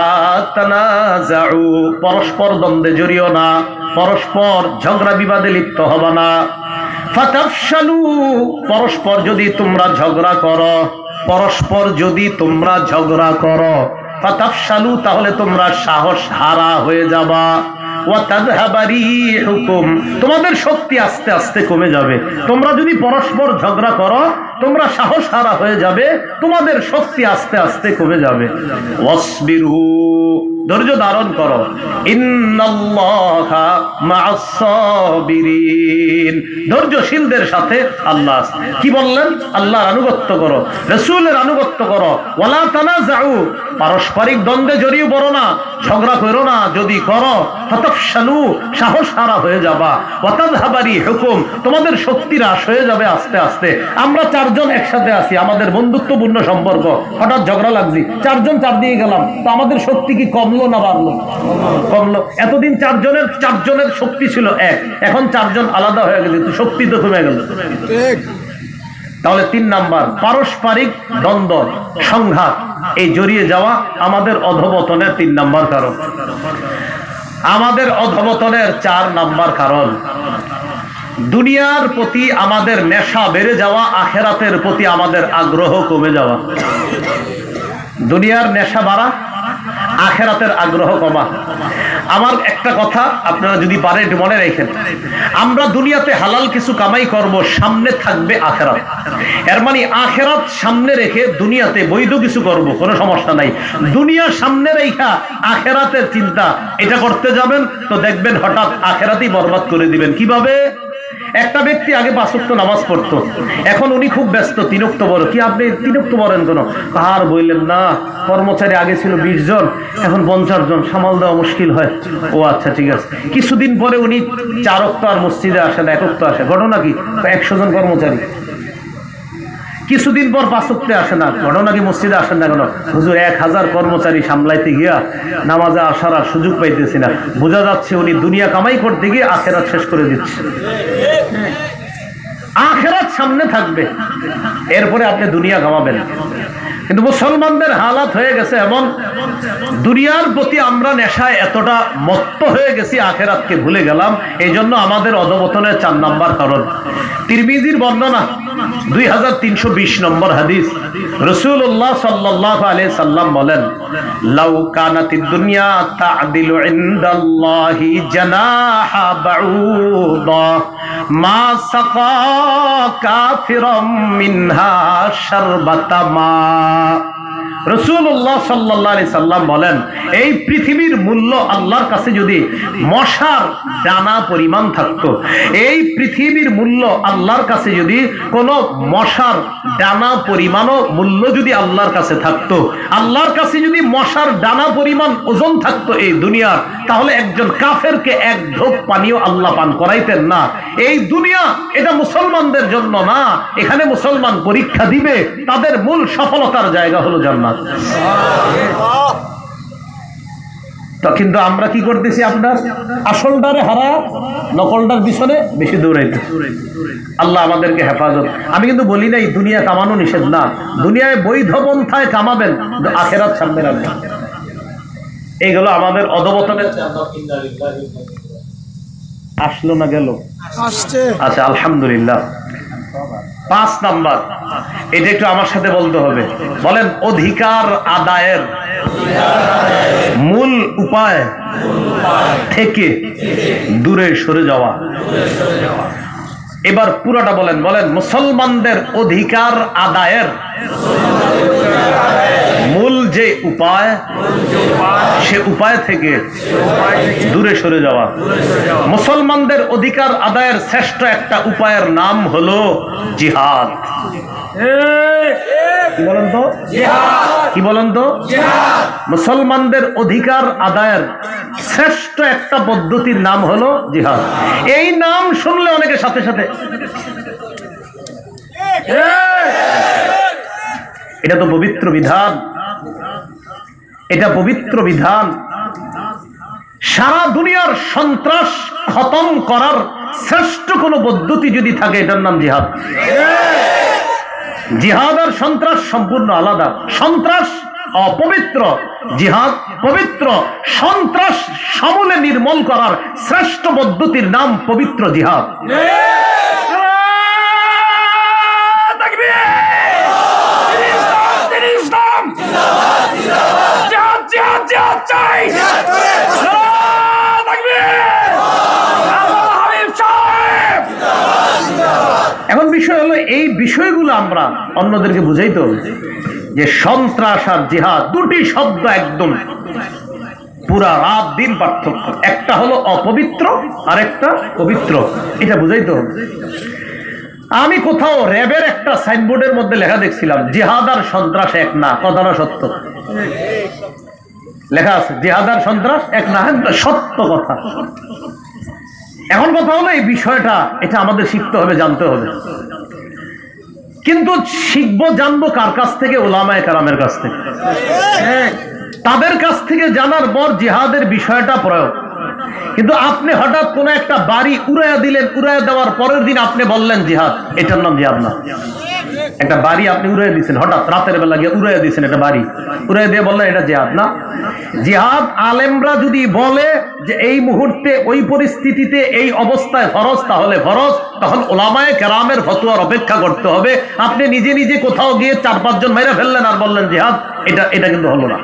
তানাযাউ, পরস্পর দ্বন্দ্বে জড়িও না, পরস্পর ঝগড়া বিবাদে লিপ্ত হবে না। ফাতাফশালু, পরস্পর যদি তোমরা ঝগড়া করো, পরস্পর যদি তোমরা ঝগড়া করো, ফাতাফশালু, তাহলে তোমরা সাহস হারা হয়ে যাবা। ওয়া তাযহাবা রিহুকুম, তোমাদের শক্তি আস্তে আস্তে কমে যাবে। তোমরা যদি পরস্পর ঝগড়া করো, তোমরা সাহস হারা হয়ে যাবে, তোমাদের শক্তি আস্তে আস্তে কমে যাবে। ওয়াসবিরু, ধৈর্য ধারণ করো। ইন্নাল্লাহা মা'আস সাবিরিন, ধৈর্যশীলদের সাথে আল্লাহ আছে। কি বললেন? আল্লাহর আনুগত্য করো, রাসূলের আনুগত্য করো। ওয়ালা তানাযাউ, পারস্পরিক দ্বন্দ্বে জড়িয়ে পড়ো না, ঝগড়া করো না। যদি করো, ফাতাফশালু, সাহস হারা হয়ে যাবা। ওয়া তাযহাবা রিহুকুম, তোমাদের শক্তি হ্রাস হয়ে যাবে আস্তে আস্তে। আমরা চারজন একসাথে আছি, আমাদের বন্ধুত্বপূর্ণ সম্পর্ক, হঠাৎ ঝগড়া লাগছি, চারজন চার দিয়ে গেলাম, তো আমাদের শক্তি কি কমলো না বাড়লো? কমলো। এতদিন চারজনের শক্তি ছিল এক, এখন চারজন আলাদা হয়ে গেছে, তো শক্তি তো কমে গেল। তাহলে 3 নাম্বার, পারস্পরিক দ্বন্দ্ব সংঘাত, এই জড়িয়ে যাওয়া আমাদের অধঃপতনের 3 নাম্বার কারণ। আমাদের অধঃপতনের 4 নাম্বার কারণ, দুনিয়ার প্রতি আমাদের নেশা বেড়ে যাওয়া, আখিরাতের প্রতি আমাদের আগ্রহ কমে যাওয়া। দুনিয়ার নেশা বাড়া, আখিরাতের আগ্রহ কমা। আমার একটা কথা আপনারা যদি পারেন একটু মনে রাখেন, আমরা দুনিয়াতে হালাল কিছু কামাই করব, সামনে থাকবে আখিরাত। এর মানে আখিরাত সামনে রেখে দুনিয়াতে বৈধ কিছু করব, কোনো সমস্যা নাই। দুনিয়া সামনে রেখা আখিরাতের চিন্তা এটা করতে যাবেন, তো দেখবেন হঠাৎ আখিরাতই বরবাদ করে দিবেন। কিভাবে? একটা ব্যক্তি আগে 5 ওয়াক্ত নামাজ পড়তো, এখন উনি খুব ব্যস্ত, 3 ওয়াক্ত পড়ে। কি আপনি 3 ওয়াক্ত পড়েন কেন? আর বললেন না, কর্মচারী আগে ছিল 20 জন, এখন 50 জন, সামাল দেওয়া মুশকিল হয়। ও আচ্ছা ঠিক আছে। কিছুদিন পরে উনি 4 ওয়াক্ত আর মসজিদে আসে না, 1 ওয়াক্ত আসে। ঘটনা কি? 100 জন কর্মচারী। কিছুদিন পর 5 ওয়াক্তে আসে না, ঘটনা কি? মসজিদে আসেন না কেন? হুজুর 1000 কর্মচারী সামলাইতে গিয়া নামাজে আসার আর সুযোগ পাইতেছি না। বোঝা যাচ্ছে উনি দুনিয়া কামাই করতে গিয়ে আখিরাত শেষ করে দিচ্ছে। আখিরাত সামনে থাকবে, এরপরে আপনি দুনিয়া কামাবেন। কিন্তু মুসলমানদের হালাত হয়ে গেছে এমন, দুনিয়ার প্রতি আমরা নেশায় এতটা মত্ত হয়ে গেছি, আখিরাতকে ভুলে গেলাম। এই জন্য আমাদের অধঃপতনের 4 নাম্বার কারণ। তিরমিজির বর্ণনা 2320 নম্বর হাদিস, রাসূলুল্লাহ সাল্লাল্লাহু আলাইহি সাল্লাম বলেন, লাউ কানাতিদ দুনিয়া তা'দিলু ইনদাল্লাহি জানাহা বাউদা মা সাকা কাফিরাম মিনহা শারবাতা মা। রাসূলুল্লাহ সাল্লাল্লাহু আলাইহি সাল্লাম বলেন, এই পৃথিবীর মূল্য আল্লাহর কাছে যদি মশার দানা পরিমাণ থাকতো, এই পৃথিবীর মূল্য আল্লাহর কাছে যদি কোনো মশার দানা পরিমাণও মূল্য যদি আল্লাহর কাছে থাকতো, আল্লাহর কাছে যদি মশার দানা পরিমাণ ওজন থাকতো এই দুনিয়ার, তাহলে একজন কাফেরকে 1 ঢোক পানিও আল্লাহ পান করাইতেন না। এই দুনিয়া এটা মুসলমানদের জন্য না, এখানে মুসলমান পরীক্ষা দিবে, তাদের মূল সফলতার জায়গা হলো জান্নাত। তো কিন্তু আমরা কি করতেছি? আপনার আসলটারে হারা নকলটার পিছনে বেশি দৌড়াইতে। আল্লাহ আমাদেরকে হেফাজত। আমি কিন্তু বলি নাই দুনিয়া কামানো নিষেধ না, দুনিয়ায় বৈধ পন্থায় কামাবেন, আখিরাত সামনে রাখবেন। এইগুলো আমাদের অধঃপতনের। আসলো না গেল? আচ্ছা আলহামদুলিল্লাহ। 5 নাম্বার, এটা একটু আমার সাথে বলতে হবে। বলেন, অধিকার আদায়ের মূল উপায় থেকে দূরে সরে যাওয়া। এবার পুরোটা বলেন। বলেন, মুসলমানদের অধিকার আদায়ের মূল যে উপায়, সে উপায় থেকে দূরে সরে যাওয়া। মুসলমানদের অধিকার আদায়ের শ্রেষ্ঠ একটা উপায়ের নাম হলো জিহাদ। কি বলেন তো? কি বলেন তো? মুসলমানদের অধিকার আদায়ের শ্রেষ্ঠ একটা পদ্ধতির নাম হলো জিহাদ। এই নাম শুনলে অনেকে সাথে সাথে এটা তো পবিত্র বিধান, এটা পবিত্র বিধান। সারা দুনিয়ার সন্ত্রাস খতম করার শ্রেষ্ঠ কোন পদ্ধতি যদি থাকে এটার নাম জিহাদ। জিহাদ আর সন্ত্রাস সম্পূর্ণ আলাদা। সন্ত্রাস অপবিত্র, জিহাদ পবিত্র। সন্ত্রাস সমূলে নির্মূল করার শ্রেষ্ঠ পদ্ধতির নাম পবিত্র জিহাদ। এখন বিষয় হলো এই বিষয়গুলো আমরা অন্যদেরকে বুঝাইতে হবে যে সন্ত্রাস আর জিহাদ দুটি শব্দ একদম পুরা রাত দিন পার্থক্য। একটা হলো অপবিত্র আর একটা পবিত্র, এটা বুঝাইতে হবে। আমি কোথাও র্যাবের একটা সাইনবোর্ডের মধ্যে লেখা দেখছিলাম জিহাদ আর সন্ত্রাস এক না। কথাটা সত্য লেখা আছে, জিহাদ আর সন্ত্রাস এক না, সত্য কথা। এখন কথা হলো এই বিষয়টা, এটা আমাদের শিখতে হবে, জানতে হবে। কিন্তু শিখবো জানবো কার কাছ থেকে? উলামায়ে কেরামের কাছ থেকে। তাদের কাছ থেকে জানার পর জিহাদের বিষয়টা প্রয়োগ। কিন্তু আপনি হঠাৎ কোন একটা বাড়ি উড়াইয়া দিলেন, উড়াইয়া দেওয়ার পরের দিন আপনি বললেন জিহাদ, এটার নাম জিহাদ না। একটা বাড়ি আপনি উড়াইয়া দিচ্ছেন, হঠাৎ রাতের বেলা গিয়ে উড়াইয়া দিচ্ছেন একটা বাড়ি, উড়াইয়া দিয়ে বললেন এটা জিহাদ না। জিহাদ আলেমরা যদি বলে যে এই মুহূর্তে ওই পরিস্থিতিতে এই অবস্থায় ফরজ, তাহলে ফরজ, তখন উলামায়ে কেরামের ফতোয়ার অপেক্ষা করতে হবে। আপনি নিজে নিজে কোথাও গিয়ে 4-5 জন মেরে ফেললেন আর বললেন জিহাদ, এটা কিন্তু হলো না।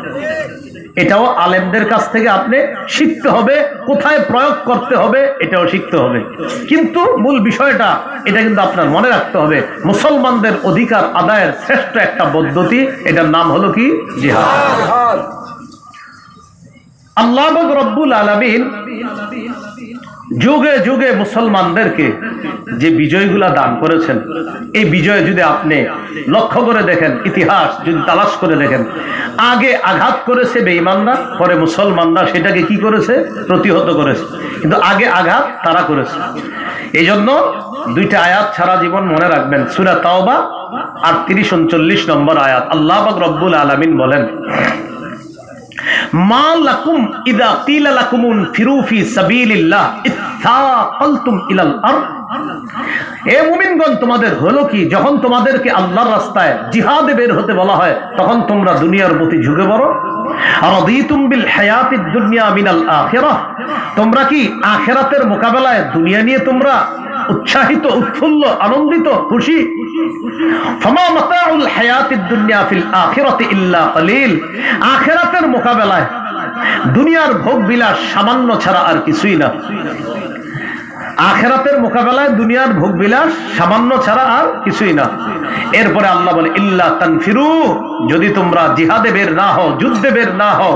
এটাও আলেমদের কাছ থেকে আপনি শিখতে হবে, কোথায় প্রয়োগ করতে হবে এটাও শিখতে হবে। কিন্তু মূল বিষয়টা এটা কিন্তু আপনার মনে রাখতে হবে, মুসলমানদের অধিকার আদায়ের শ্রেষ্ঠ একটা পদ্ধতি, এটার নাম হলো কি? জিহাদ। আল্লাহ রব্বুল আলামিন যুগে যুগে মুসলমানদেরকে যে বিজয়গুলা দান করেছেন, এই বিজয় যদি আপনি লক্ষ্য করে দেখেন, ইতিহাস যদি তালাশ করে দেখেন, আগে আঘাত করেছে বেঈমানরা, পরে মুসলমানরা সেটাকে কি করেছে? প্রতিহত করেছে। কিন্তু আগে আঘাত তারা করেছে। এই জন্য 2টা আয়াত সারা জীবন মনে রাখবেন। সূরা তাওবা 38-39 নম্বর আয়াত। আল্লাহ পাক রব্বুল আলামিন বলেন, মা লাকুম ইযা কিলা লাকুম ফিরু ফি সাবিলিল্লাহ ইত্তাকালতুম ইলাল আরদ। হে মুমিনগণ, তোমাদের হলো কি, যখন তোমাদেরকে আল্লাহর রাস্তায় জিহাদে বের হতে বলা হয় তখন তোমরা দুনিয়ার প্রতি ঝুঁকে পড়ো। রাদিতুম বিল হায়াতিদ দুনিয়া মিনাল আখিরাহ, তোমরা কি আখিরাতের মোকাবেলায় দুনিয়া নিয়ে তোমরা উৎসাহিত, উৎফুল্ল, আনন্দিত, খুশি? ফামা মাতাউল হায়াতিদ দুনিয়া ফিল আখিরাতি ইল্লা কলিল, আখিরাতের মোকাবেলায় দুনিয়ার ভোগ বিলাস সামান্য ছাড়া আর কিছুই না। আখিরাতের মোকাবেলায় দুনিয়ার ভোগ বিলাস সামান্য ছাড়া আর কিছুই না। এরপরে আল্লাহ বলে, ইল্লা তানফিরু, যদি তোমরা জিহাদে বের না হও, যুদ্ধে বের না হও,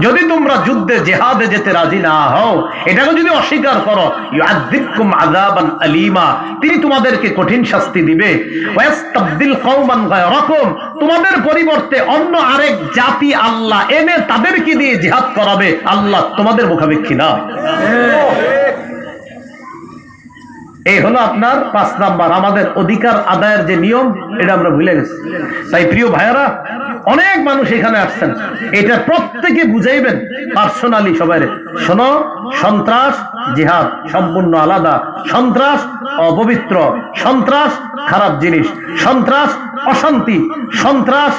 যদি তোমরা যুদ্ধে জিহাদে যেতে রাজি না হও, এটাকে যদি অস্বীকার করো, ইউআযিবকুম আযাবান আলীমা, তিনি তোমাদেরকে কঠিন শাস্তি দিবে। ওয়াস্তাবদিল কওমান গায়রাকুম, তোমাদের পরিবর্তে অন্য আরেক জাতি আল্লাহ এনে তাদেরকে দিয়ে জিহাদ করাবে। আল্লাহ তোমাদের মুখাপেক্ষী না। এই হলো আপনার 5 নাম্বার, আমাদের অধিকার আদায়ের যে নিয়ম, এটা আমরা ভুলে গেছি। তাই প্রিয় ভাইয়ারা, অনেক মানুষ এখানে আসছেন, এটা প্রত্যেকে বুঝাইবেন পার্সোনালি সবাই। শোনো, সন্ত্রাস জিহাদ সম্পূর্ণ আলাদা। সন্ত্রাস অপবিত্র, সন্ত্রাস খারাপ জিনিস, সন্ত্রাস অশান্তি, সন্ত্রাস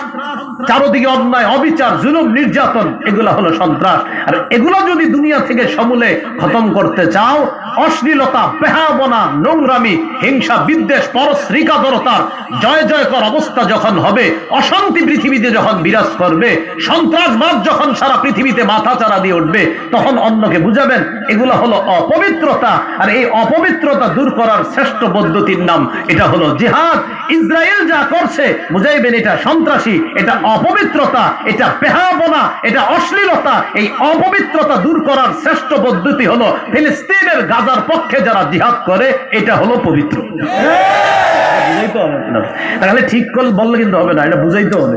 চারদিকে অন্যায়, অবিচার, জুলুম, নির্যাতন, এগুলা হলো সন্ত্রাস। আর এগুলো যদি দুনিয়া থেকে সমূলে খতম করতে চাও, অশ্লীলতা, বেহায়াপনা, নোংরামি, হিংসা, বিদ্বেষ, পরশ্রীকাতরতার জয় জয়কর অবস্থা যখন হবে, অশান্তি পৃথিবীতে যখন বিরাজ করবে, সন্ত্রাসবাদ যখন সারা পৃথিবীতে মাথাচাড়া দিয়ে উঠবে, তখন অন্যকে বুঝাবেন এগুলো হলো অপবিত্রতা, আর এই অপবিত্রতা দূর করার শ্রেষ্ঠ পদ্ধতির নাম এটা হলো জিহাদ। ইসরায়েল যা করছে বুঝাইবেন এটা সন্ত্রাসী, এটা অপবিত্রতা, এটা বেহায়াপনা, এটা অশ্লীলতা। এই অপবিত্রতা দূর করার শ্রেষ্ঠ পদ্ধতি হলো ফিলিস্তিনের গাজার পক্ষে যারা জিহাদ করে, এটা হলো পবিত্র। বুঝাইতে হবে না, তাহলে ঠিক করে বললে কিন্তু হবে না, এটা বুঝাইতে হবে।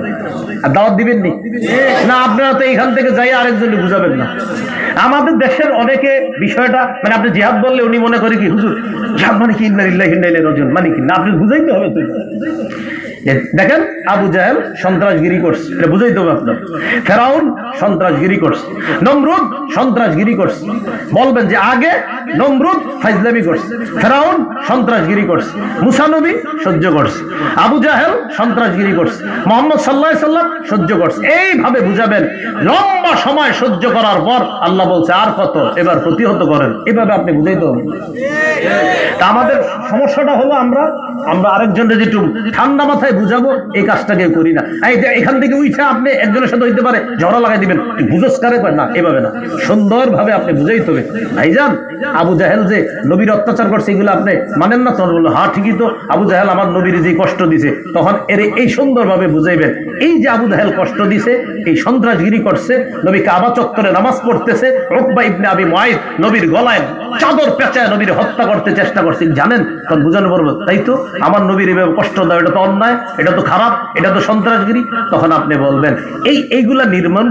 আর দাওয়াত দিবেন না, আপনারা তো এইখান থেকে যাই আরেকজনকে বুঝাবেন না। আমাদের দেশের অনেকে বিষয়টা মানে আপনি জিহাদ বললে উনি মনে করে কি হুজুর জিহাদ মানে কি ইন্না লিল্লাহি ওয়া ইন্না ইলাইহি রাজিউন মানে কি, না আপনি বুঝাইতে হবে। তো দেখেন আবু জাহেল সন্ত্রাসগিরি করছে, এটা বুঝাইতে হবে আপনার। ফেরাউন সন্ত্রাসগিরি করছে, নমরুদ সন্ত্রাসগিরি করছে। বলবেন যে আগে নমরুদ ফাইজলামি করছে, ফেরাউন সন্ত্রাসগিরি করছে, মুসা নবী সহ্য করছে, আবু জাহেল সন্ত্রাসগিরি করছে, মুহাম্মদ সাল্লাল্লাহু আলাইহি সাল্লাম সহ্য করছে। এইভাবে বুঝাবেন। লম্বা সময় সহ্য করার পর আল্লাহ বলছে আর কত, এবার প্রতিহত করেন। এভাবে আপনি বুঝাইতে হবে। তা আমাদের সমস্যাটা হলো আমরা আরেকজনকে যেটু ঠান্ডা মাথায় বুঝাবো এই কাজটা কেউ করি না। এখান থেকে উঠে আপনি একজনের সাথে হইতে পারে ঝগড়া লাগাই দিবেন, বুঝোস কারে না, এভাবে না, সুন্দরভাবে আপনি বুঝাইতে হবে। ভাইজান আবু জাহেল যে নবীর অত্যাচার করছে এগুলো আপনি মানেন না? তখন বললো হ্যাঁ ঠিকই তো, আবু জাহেল আমার নবীর যে কষ্ট দিছে। তখন এর এই সুন্দরভাবে বুঝাইবেন এই যে আবু জাহেল কষ্ট দিছে, এই সন্ত্রাসগিরি করছে, নবী কাবা চত্বরে নামাজ পড়তেছে, উকবা ইবনে আবি মুআইদ নবীর গলায় চাদর পেঁচায় নবীর হত্যা করতে চেষ্টা করছে, জানেন? তখন বুঝানো পড়বে তাই তো, আমার নবীর এভাবে কষ্ট দাও, এটা তো অন্যায়, এটা তো খারাপ, এটা তো সন্ত্রাসগিরি। তখন আপনি বলবেন এইগুলা নির্মূল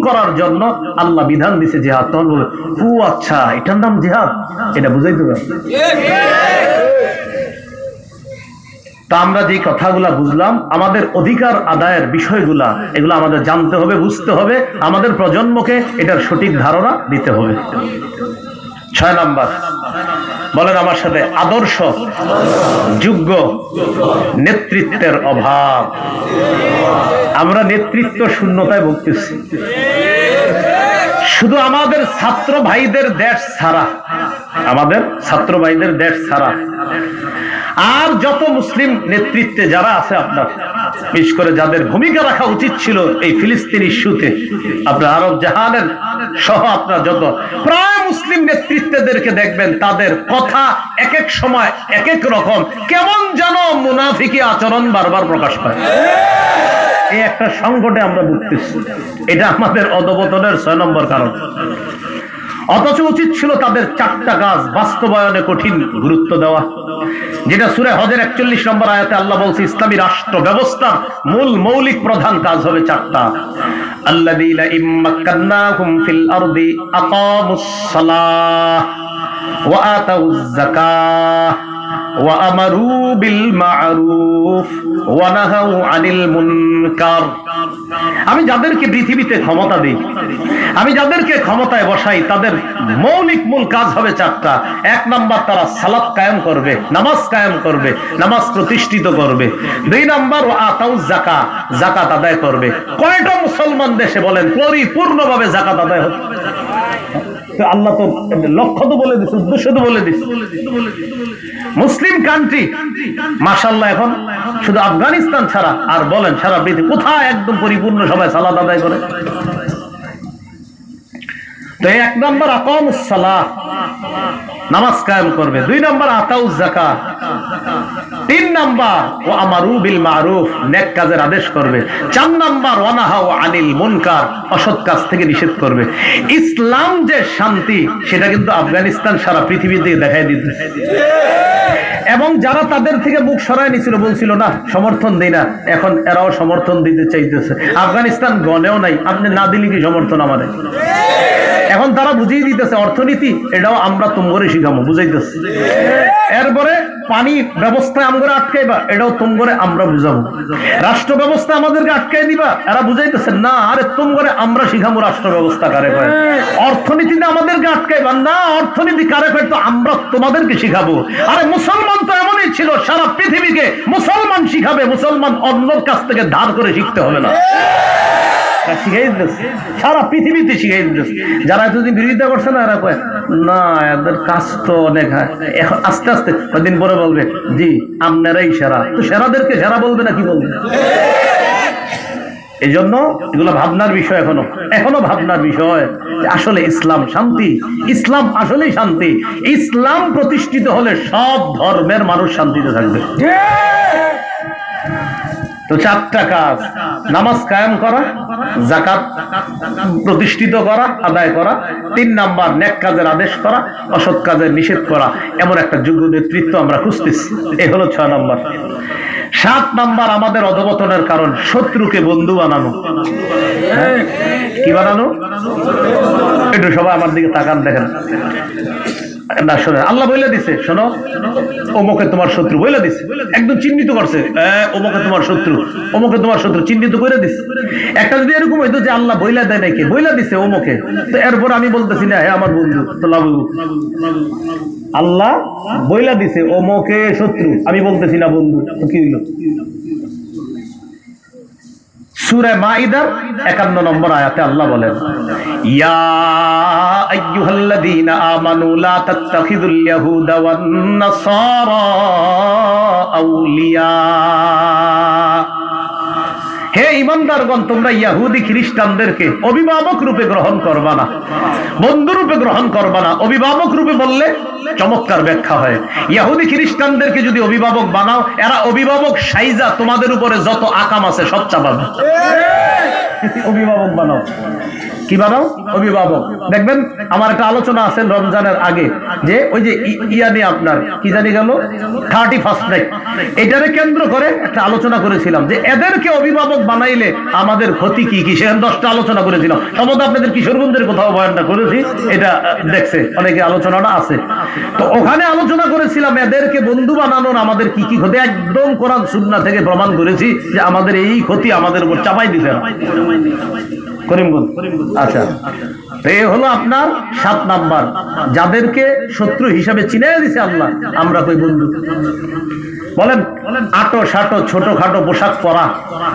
করার জন্য আল্লাহ বিধান দিছে জিহাদ। তখন বলবেন ও আচ্ছা এটার নাম জিহাদ, এটা বুঝাইতে হবে। তা আমরা যে কথাগুলা বুঝলাম, আমাদের অধিকার আদায়ের বিষয়গুলা এগুলো আমাদের জানতে হবে, বুঝতে হবে, আমাদের প্রজন্মকে এটার সঠিক ধারণা দিতে হবে। 6 নাম্বার বলেন আমার সাথে, আদর্শ যোগ্য নেতৃত্বের অভাব। আমরা নেতৃত্ব শূন্যতায় ভুগতেছি। শুধু আমাদের ছাত্র ভাইদের দেশ ছাড়া, আর যত মুসলিম নেতৃত্বে যারা আছে আপনার, বিশেষ করে যাদের ভূমিকা রাখা উচিত ছিল এই ফিলিস্তিন ইস্যুতে, আপনার আরব জাহানের সহ আপনার যত প্রায় মুসলিম নেতৃত্বদেরকে দেখবেন তাদের কথা এক এক সময় এক এক রকম, কেমন যেন মুনাফিকি আচরণ বারবার প্রকাশ পায়। এই একটা সংকটে আমরা ভুগতেছি। এটা আমাদের অধঃপতনের 6 নম্বর কারণ। অথচ উচিত ছিল তাদের 4টা কাজ বাস্তবায়নে কঠিন গুরুত্ব দেওয়া, যেটা সূরা হজের 41 নম্বর আয়াতে আল্লাহ বলছে ইসলামী রাষ্ট্র ব্যবস্থার মূল মৌলিক প্রধান কাজ হবে 4টা। আল্লাযীনা ইম্মাক্কান্নাহুম ফিল আরদি আকামুস সালাহ ওয়া আতাউয যাকাহ ওয়া আমারু বিল মা'রুফ ওয়া নাহাউ আনিল মুনকার। আমি যাদেরকে পৃথিবীতে ক্ষমতা দেই, আমি যাদেরকে ক্ষমতায় বসাই, তাদের মৌলিক মূল কাজ হবে 4টা। 1 নাম্বার তারা সালাত কায়েম করবে, নামাজ কায়েম করবে, নামাজ প্রতিষ্ঠিত করবে। 2 নাম্বার ওয়া আতাউয যাকাত, যাকাত আদায় করবে। কয়টা মুসলমান দেশে বলেন পরিপূর্ণভাবে যাকাত আদায় হচ্ছে? আল্লাহ তো লক্ষ্য তো বলে দিচ্ছে, উদ্দেশ্য তো বলে দিচ্ছে। মুসলিম কান্ট্রি মাশাআল্লাহ এখন শুধু আফগানিস্তান ছাড়া আর বলেন সারা পৃথিবী কোথায় একদম পরিপূর্ণ সবাই সালাত আদায় করে? তো 1 নাম্বার আকামুস সালাহ, নামাজ কায়েম করবে। 2 নাম্বার আতাউয যাকাত। 3 নাম্বার ওয়া আমারু বিল মা'রুফ, নেক কাজের আদেশ করবে। 4 নাম্বার ওয়া নাহাউ আনিল মুনকার, অসৎ কাজ থেকে নিষেধ করবে। ইসলাম যে শান্তি সেটা কিন্তু আফগানিস্তান সারা পৃথিবীতে দেখাই দিতে। এবং যারা তাদের থেকে মুখ সরায় নিছিল, বলছিল না সমর্থন দেই না, এখন এরাও সমর্থন দিতে চাইতেছে। আফগানিস্তান গনেও নাই, আপনি না দিলে কি সমর্থন আমাদের? এখন তারা বুঝিয়ে দিতেছে অর্থনীতি এটাও আমরা তোমরে শিখাবো, বুঝাইতেছে। এরপরে পানি ব্যবস্থা আমরা আটকাইবা, এটাও তোমরে আমরা বুঝাবো। রাষ্ট্র ব্যবস্থা আমাদেরকে আটকাই দিবা, এরা বুঝাইতেছে না আরে তোমরে আমরা শিখাবো রাষ্ট্র ব্যবস্থা কারে কয়। অর্থনীতিতে আমাদেরকে আটকাইবা না, অর্থনীতি কারে কয় তো আমরা তোমাদেরকে শিখাবো। আরে মুসলমান তো এমনই ছিল, সারা পৃথিবীকে মুসলমান শিখাবে, মুসলমান অন্যর কাছ থেকে ধার করে শিখতে হবে না, শিখাই দিতেছে, সারা পৃথিবীতে শিখাই দিতেছে। যারা এতদিন বিরোধিতা করছে না, এরা কয় না এদের কাজ তো অনেক। এখন আস্তে আস্তে কদিন পরে বলবে জি আপনারাই সেরা, তো সেরাদেরকে সেরা বলবে না কি বলবে? এই জন্য এগুলো ভাবনার বিষয়, এখনো ভাবনার বিষয়। আসলে ইসলাম শান্তি, ইসলাম আসলেই শান্তি। ইসলাম প্রতিষ্ঠিত হলে সব ধর্মের মানুষ শান্তিতে থাকবে। তো 4টা কাজ: নামাজ কায়েম করা, যাকাত প্রতিষ্ঠিত করা, আদায় করা, 3 নাম্বার নেক কাজের আদেশ করা, অসৎ কাজের নিষেধ করা। এমন একটা যোগ্য নেতৃত্ব আমরা খুঁজতেছি। এই হলো 6 নাম্বার। 7 নাম্বার আমাদের অধঃপতনের কারণ, শত্রুকে বন্ধু বানানো। কি বানানো? একটু সবাই আমার দিকে তাকান, দেখেন না, শোনেন, আল্লাহ বলে দিছে, শোনো, ওমকে তোমার শত্রু বলে দিছে, একদম চিহ্নিত করছে, ওমকে তোমার শত্রু, ওমকে তোমার শত্রু চিহ্নিত করে দিছে। একটা যদি এরকম হইতো যে আল্লাহ বইলা দেয় নাকি, বইলা দিছে ওমকে, তো এরপর আমি বলতেছি না হ্যাঁ আমার বন্ধু, তো লাভ হইব? আল্লাহ বইলা দিছে ওমকে শত্রু, আমি বলতেছি না বন্ধু, তো কি হইল? সূরা মাইদার 51 নম্বর আয়াতে আল্লাহ বলেন, ইয়া আইয়ুহাল্লাযীনা আমানু লা তাত্তাখিযুল ইয়াহুদা ওয়ান নাসারা আউলিয়া। হে ঈমানদারগণ, তোমরা ইহুদি খ্রিস্টানদেরকে অভিভাবক রূপে গ্রহণ করবা না, বন্ধু রূপে গ্রহণ করবা না। অভিভাবক রূপে বললে চমৎকার ব্যাখ্যা হয়। ইহুদি খ্রিস্টানদেরকে যদি অভিভাবক বানাও, এরা অভিভাবক সাইজা তোমাদের উপরে যত আকাম আছে সব চাপাবে। অভিভাবক বানাও। কি বানাও? অভিভাবক। দেখবেন আমার একটা আলোচনা আছে রমজানের আগে, যে ওই যে ইয়ানি আপনার কি জানি গেল 31st নাইট, এটারে কেন্দ্র করে একটা আলোচনা করেছিলাম যে এদেরকে অভিভাবক বানাইলে আমাদের ক্ষতি কি কি, সেখানে 10টা আলোচনা করেছিলাম। সম্ভবত আপনাদের কিশোরগঞ্জের কোথাও বয়ানটা করেছি, এটা দেখছে অনেকে, আলোচনাটা আছে। তো ওখানে আলোচনা করেছিলাম এদেরকে বন্ধু বানানোর আমাদের কি কি ক্ষতি। একদম কোরআন সুন্নাহ থেকে প্রমাণ করেছি যে আমাদের এই ক্ষতি আমাদের উপর চাপাই দিতে হবে। করিমগঞ্জ। আচ্ছা, এই হলো আপনার 7 নাম্বার, যাদেরকে শত্রু হিসাবে চিনে দিছে আল্লাহ, আমরা কই বন্ধু। বলেন আটো শাটো ছোটখাটো পোশাক পরা,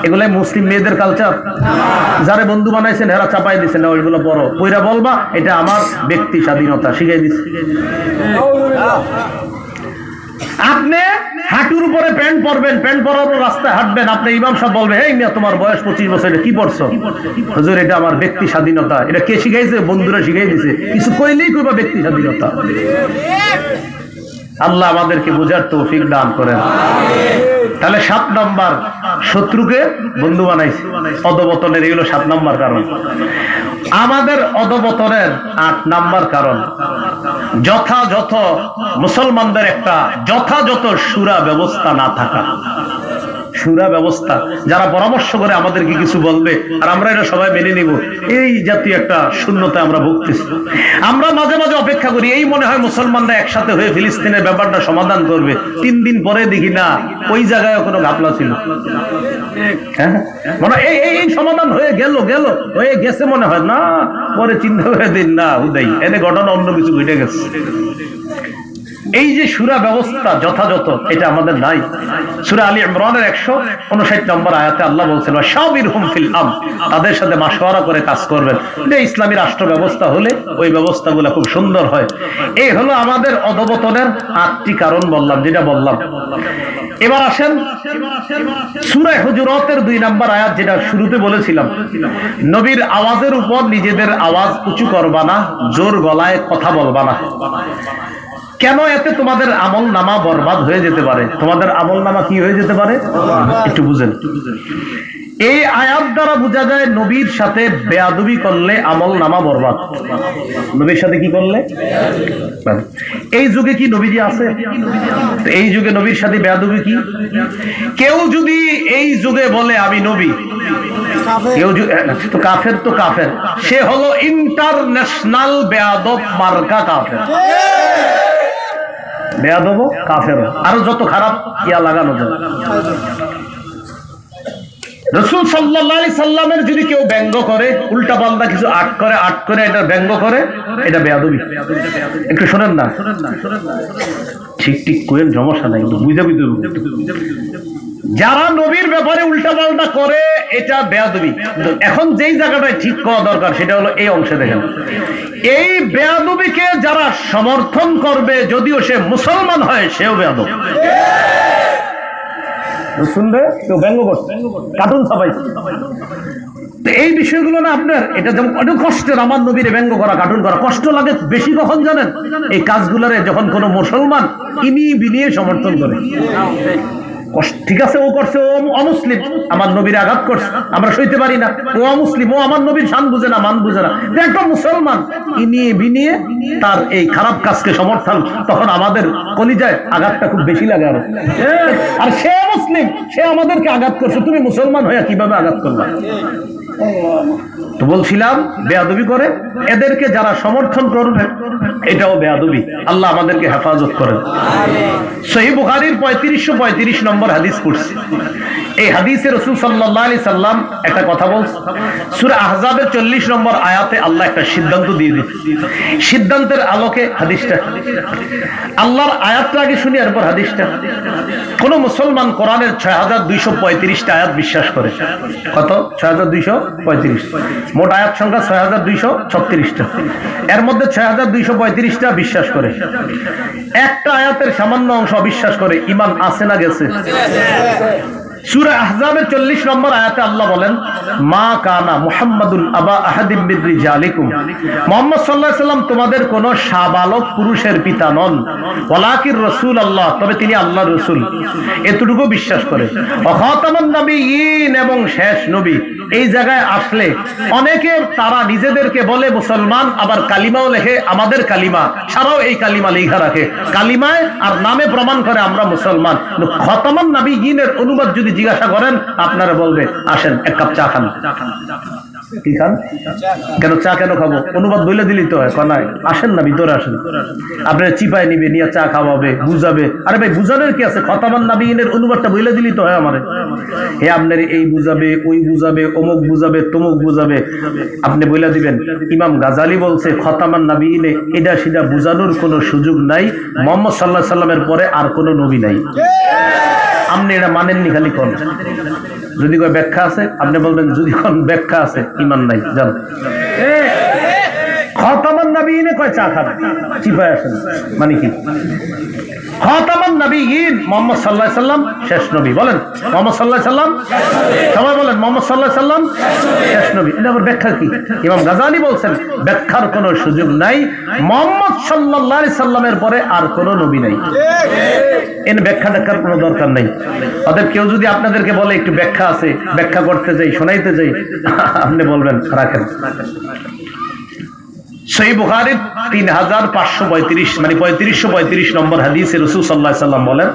এগুলাই মুসলিম মেয়েদের কালচার? যারা বন্ধু বানাইছেন এরা চাপাই দিছে না, ওইগুলো পরো, পইরা বলবা এটা আমার ব্যক্তি স্বাধীনতা, শিখাই দিছে। আপনি হাঁটুর উপরে প্যান্ট পরবেন, প্যান্ট পরার পর রাস্তায় হাঁটবেন, আপনি ইমাম সাহেব বলবে এই মিয়া তোমার বয়স 25 বছর, এটা কি পড়ছো? হুজুর এটা আমার ব্যক্তি স্বাধীনতা। এটা কে শিখাইছে? বন্ধুরা শিখাই দিছে। কিছু কইলেই কইবা ব্যক্তি স্বাধীনতা। আল্লাহ আমাদেরকে বোঝার তৌফিক দান করেন। তাহলে 7 নাম্বার, শত্রুকে বন্ধু বানাইছে, অধঃপতনের। এগুলো 7 নাম্বার কারণ। আমাদের অধঃপতনের 8 নাম্বার কারণ, যথাযথ মুসলমানদের একটা যথাযথ শুরা ব্যবস্থা না থাকা। শুরা ব্যবস্থা, যারা পরামর্শ করে আমাদেরকে কিছু বলবে আর আমরা এটা সবাই মেনে নিব, এই জাতীয় একটা শূন্যতা আমরা ভুগতেছি। আমরা মাঝে মাঝে অপেক্ষা করি, এই মনে হয় মুসলমানরা একসাথে হয়ে ফিলিস্তিনের ব্যাপারটা সমাধান করবে। 3 দিন পরে দেখি না, ওই জায়গায় কোনো ঘাপলা ছিল। হ্যাঁ, মানে এই সমাধান হয়ে হয়ে গেছে মনে হয় না, পরে চিন্তা করে দিন না হুদাই এনে ঘটনা অন্য কিছু ঘটে গেছে। এই যে সূরা ব্যবস্থা যথাযথ, এটা আমাদের নাই। সূরা আলী ইমরানের 159 নম্বর আয়াতে আল্লাহ বলছেন, শাবিরহুম ফিল আমর, তাদের সাথে মাশওয়ারা করে কাজ করবেন। এটা ইসলামী রাষ্ট্র ব্যবস্থা হলে ওই ব্যবস্থাগুলো খুব সুন্দর হয়। এই হলো আমাদের অধঃপতনের 8টি কারণ বললাম, যেটা বললাম। এবার আসেন সূরা হুজুরাতের 2 নম্বর আয়াত, যেটা শুরুতে বলেছিলাম, নবীর আওয়াজের উপর নিজেদের আওয়াজ উঁচু করবা না, জোর গলায় কথা বলবা না। কেন? এতে তোমাদের আমল নামা বরবাদ হয়ে যেতে পারে। তোমাদের আমল নামা কি হয়ে যেতে পারে? একটু বুঝেন। এই আয়াত দ্বারা বোঝা যায় নবীর সাথে বেয়াদবি করলে আমল নামা বরবাদ। নবীর সাথে কি করলে? এই যুগে কি নবীজি আছে? এই যুগে নবীর সাথে বেয়াদবি কি? কেউ যদি এই যুগে বলে আমি নবী, কেউ তো কাফের, তো কাফের, সে হলো ইন্টারন্যাশনাল বেয়াদব মার্কা কাফের। বেয়াদব কাফের, আরো যত খারাপ ইয়া লাগানো যায়। রাসূল সাল্লাল্লাহু আলাইহি সাল্লামের যদি কেউ ব্যঙ্গ করে, উল্টা পাল্টা কিছু আট করে এটা ব্যঙ্গ করে, এটা বেয়াদবি। একটু শোনেন না, ঠিক কোয়েন, সমস্যা নাই, একটু বুঝাবি তো। যারা নবীর ব্যাপারে উল্টা পাল্টা করে এটা বেয়াদবি। এখন যেই জায়গাটায় ঠিক করা দরকার সেটা হলো এই অংশে। দেখেন, এই বেয়াদবিকে যারা সমর্থন করবে, যদিও সে মুসলমান হয়, সেও বেয়াদব। শুনবে কেউ ব্যঙ্গ করছে, কার্টুন ছাপাইছে। এই বিষয়গুলো না আপনার এটা যেমন অনেক কষ্টের, আমার নবীরে ব্যঙ্গ করা, কার্টুন করা কষ্ট লাগে বেশি কখন জানেন? এই কাজগুলোরে যখন কোনো মুসলমান ইনিয়ে বিনিয়ে সমর্থন করে। ঠিক আছে, ও করছে, ও অমুসলিম, আমার নবীর আঘাত করছে, আমরা সইতে পারি না, ও অমুসলিম, ও আমার নবীর শান বুঝে না, মান বুঝে না। একটা মুসলমান ইনিয়ে বিনিয়ে তার এই খারাপ কাজকে সমর্থন, তখন আমাদের কলিজায় আঘাতটা খুব বেশি লাগে আরো। আর সে মুসলিম, সে আমাদেরকে আঘাত করছে, তুমি মুসলমান হয়ে কিভাবে আঘাত করবা? তো বলছিলাম বেয়াদবি করে এদেরকে যারা সমর্থন করবে এটাও বেয়াদবি। আল্লাহ আমাদেরকে হেফাজত করেন। সহিহ বুখারীর 3535 নম্বর হাদিস পড়ছি। এই হাদিসে রাসূল সাল্লাল্লাহু আলাইহি সাল্লাম একটা কথা বলছেন। সূরা আহজাবের 40 নম্বর আয়াতে আল্লাহ একটা সিদ্ধান্ত দিয়ে দিয়েছে। সিদ্ধান্তের আলোকে হাদিসটা, আল্লাহর আয়াতটা আগে শুনি, এরপর হাদিসটা। কোন মুসলমান কোরআনের 6235টা আয়াত বিশ্বাস করে। কত? 6235। মোট আয়াত সংখ্যা 6236টা। এর মধ্যে 6235টা বিশ্বাস করে। একটা আয়াতের সামান্য অংশ অবিশ্বাস করে। ইমান আছে না গেছে? সূরা আহজাবের 40 নম্বর আয়াতে আল্লাহ বলেন, মা কানা মুহাম্মাদুন আবা আহাদিম মির রিজালিকুম, মুহাম্মদ সাল্লাল্লাহু আলাইহি সাল্লাম তোমাদের কোন শাবালক পুরুষের পিতা নন, ওয়ালাকির রাসূলুল্লাহ, তবে তিনি আল্লাহর রাসূল। এতটুকু বিশ্বাস করে। ওয়া খাতামুন নবিয়্যিন, এবং শেষ নবী। এই জায়গায় আসলে অনেকে তারা নিজেদেরকে বলে মুসলমান, আবার কালিমাও লেখে, আমাদের কালিমা ছাড়াও এই কালিমা লেখা রাখে, কালিমায় আর নামে প্রমাণ করে আমরা মুসলমান। খাতামুন নবিয়্যিনের অনুবাদ যদি জিজ্ঞাসা করেন, আপনারা বলবে আসেন এক কাপ চা খান। কি খান? কেন চা কেন খাবো? অনুবাদ বলে দিলেই তো হয়। কনায় আসেন না, ভিতরে আসেন, আপনারা চিপায় নিবে, নিয়ে চা খাওয়াবে, বুঝাবে। আরে ভাই বুঝানোর কি আছে? খাতামুন নবিয়্যিনের অনুবাদটা বলে দিলেই তো হয় আমারে। হে আপনার এই বুঝাবে, ওই বুঝাবে, অমুক বুঝাবে, তমুক বুঝাবে, আপনি বলে দিবেন ইমাম গাজালি বলছে খাতামুন নবিয়্যিনে এটা সেটা বুঝানোর কোনো সুযোগ নাই, মুহাম্মদ সাল্লাল্লাহু আলাইহি সাল্লামের পরে আর কোনো নবী নাই। আপনি এটা মানেননি, খালি কোন যদি কোনো ব্যাখ্যা আছে আপনি বলবেন, যদি কোন ব্যাখ্যা আছে ইমান নাই। জান খাতামুন নবিয়্যিনে কয় চা খান, চিপায় আসেন, মানে কি? খাতামুন নবিয়্যিন মুহাম্মদ সাল্লাল্লাহু আলাইহি সাল্লাম শেষ নবী। বলেন মুহাম্মদ সাল্লাল্লাহু আলাইহি সাল্লাম, সবাই বলেন মুহাম্মদ সাল্লাল্লাহু আলাইহি সাল্লাম শেষ নবী। এটা আবার ব্যাখ্যা কি? ইমাম গাজালি বলছেন ব্যাখ্যার কোনো সুযোগ নাই, মুহাম্মদ সাল্লাল্লাহু আলাইহি সাল্লামের পরে আর কোনো নবী নাই। এর ব্যাখ্যা দেখার কোনো দরকার নাই। অতএব কেউ যদি আপনাদেরকে বলে একটু ব্যাখ্যা আছে, ব্যাখ্যা করতে যাই, শোনাইতে যাই, আপনি বলবেন রাখেন। সহিহ বুখারীর 3535 মানে 3535 নম্বর হাদিসে রাসূল সাল্লাল্লাহু আলাইহি সাল্লাম বলেন,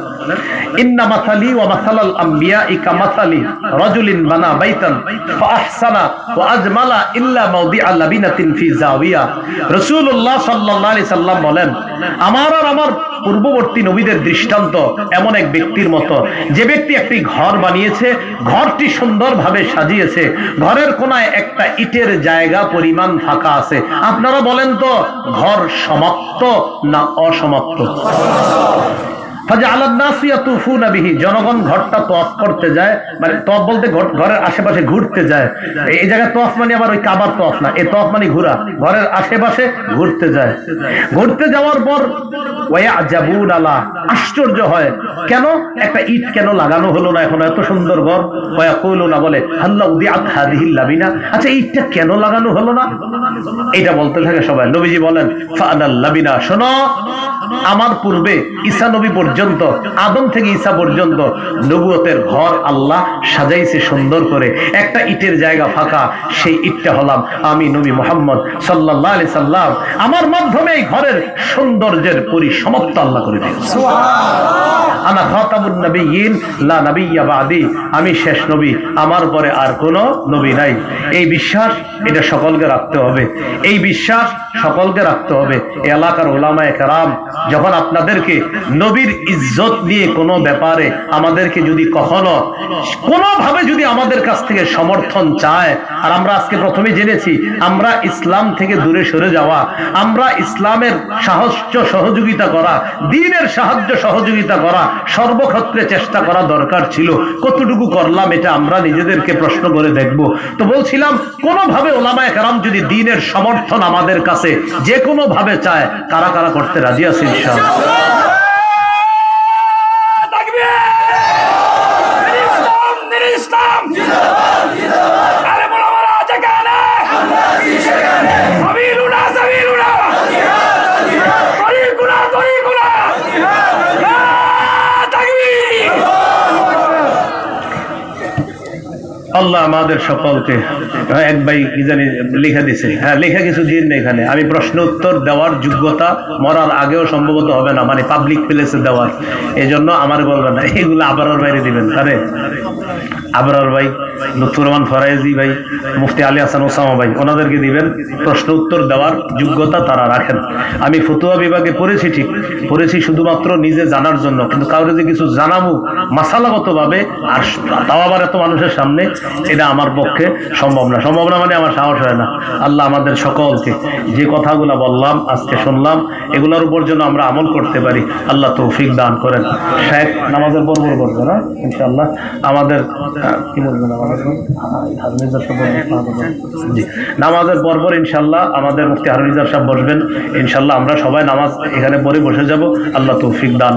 ইন্না মাসালি ওয়া মাসালাল আমবিয়া'i কামাসালি রাজুলিন বানা বাইতান ফাআহসানা ওয়া আজমালা ইল্লা মাওদিআ লাবিনাতিন ফি জাওিয়া। রাসূলুল্লাহ সাল্লাল্লাহু আলাইহি সাল্লাম বলেন, আমার আর আমার পূর্ববর্তী নবীদের দৃষ্টান্ত এমন এক ব্যক্তির মতো, যে ব্যক্তি একটি ঘর বানিয়েছে, ঘরটি সুন্দরভাবে সাজিয়েছে, ঘরের কোনায় একটা ইটের জায়গা পরিমাণ ফাঁকা আছে। আপনারা বলেন তো ঘর সমাপ্ত না অসমাপ্ত? জনগণ ঘরটা তওয়াফ করতে যায়, মানে তওয়াফ বলতে ঘরের আশেপাশে ঘুরতে যায়। এই জায়গায় তওয়াফ মানে আবার ওই কাবার তওয়াফ না, এই তওয়াফ মানে ঘোরা, ঘরের আশেপাশে ঘুরতে যায়। ঘুরতে যাওয়ার পর ওয়ায়াজাবুন আলা, আশ্চর্য হয়, কেন একটা ইট কেন লাগানো হলো না এখন, এত সুন্দর ঘর। ওয়ায়াকুলুনা, বলে আল্লাহ উদিআত হাযিহিল লাবিনা, আচ্ছা ইটটা কেন লাগানো হলো না? এটা বলতে থাকে সবাই। নবীজি বলেন ফাআনাল লাবিনা, শোনো, আমার পূর্বে ঈসা নবী পর্যন্ত, আদম থেকে ঈসা পর্যন্ত নবুয়তের ঘর আল্লাহ সাজাইছে সুন্দর করে, একটা ইটের জায়গা ফাঁকা, সেই ইটটা হলাম আমি নবী মুহাম্মদ সাল্লাল্লাহু আলাইহি সাল্লাম। আমার মাধ্যমে এই ঘরের সৌন্দর্যের পরিসমাপ্ত আল্লাহ করে দিয়েছেন। সুবহানাল্লাহ। আনা খাতামুন নবিয়্যিন লা নবিয়্যা বাদি, আমি শেষ নবী, আমার পরে আর কোনো নবী নাই। এই বিশ্বাস এটা সকলকে রাখতে হবে, এই বিশ্বাস সকলকে রাখতে হবে। এলাকার ওলামায়ে কেরাম যখন আপনাদেরকে নবীর ইজ্জত নিয়ে কোনো ব্যাপারে আমাদেরকে যদি কখনো কোনোভাবে যদি আমাদের কাছ থেকে সমর্থন চায়, আর আমরা আজকে প্রথমে জেনেছি আমরা ইসলাম থেকে দূরে সরে যাওয়া, আমরা ইসলামের সাহায্য সহযোগিতা করা, দ্বীনের সাহায্য সহযোগিতা করা, সর্বক্ষেত্রে চেষ্টা করা দরকার ছিল। কতটুকু করলাম এটা আমরা নিজেদেরকে প্রশ্ন করে দেখব। তো বলছিলাম কোনোভাবে ওলামায়ে কেরাম যদি দ্বীনের সমর্থন আমাদের কাছে যে কোনো ভাবে চায়, কারা কারা করতে রাজি আছে ইনশাআল্লাহ? আল্লাহ আমাদের সকলকে, এক ভাই কি জানি লিখে দিছে, হ্যাঁ লিখে কিছু দিন না এখানে, আমি প্রশ্ন উত্তর দেওয়ার যোগ্যতা মরার আগেও সম্ভবত হবে না, মানে পাবলিক প্লেসে দেওয়ার, এই জন্য আমার বলবেন না, এইগুলো আবরার বাইরে দিবেন। আরে আবরার ভাই, লুৎফুর রহমান ফরাইজি ভাই, মুফতি আলী হাসান ওসামা ভাই, ওনাদেরকে দিবেন, প্রশ্ন উত্তর দেওয়ার যোগ্যতা তারা রাখেন। আমি ফতুয়া বিভাগে পড়েছি, ঠিক পড়েছি শুধুমাত্র নিজে জানার জন্য, কিন্তু কাউরে যে কিছু জানাবো মাসালাগতভাবে, আর তাও আবার এত মানুষের সামনে, এটা আমার পক্ষে সম্ভব না। সম্ভব না মানে আমার সাহস হয় না। আল্লাহ আমাদের সকলকে যে কথাগুলো বললাম, আজকে শুনলাম, এগুলোর উপর যেন আমরা আমল করতে পারি, আল্লাহ তৌফিক দান করেন। শেখ নামাজের বরবর করবে না ইনশাআল্লাহ, আমাদের কি বলবেন, আমাদের নামাজের পরপর ইনশাআল্লাহ আমাদের মুফতি হারুন নিজার সাহেব বসবেন ইনশাআল্লাহ। আমরা সবাই নামাজ এখানে পড়ে বসে যাব। আল্লাহ তৌফিক দান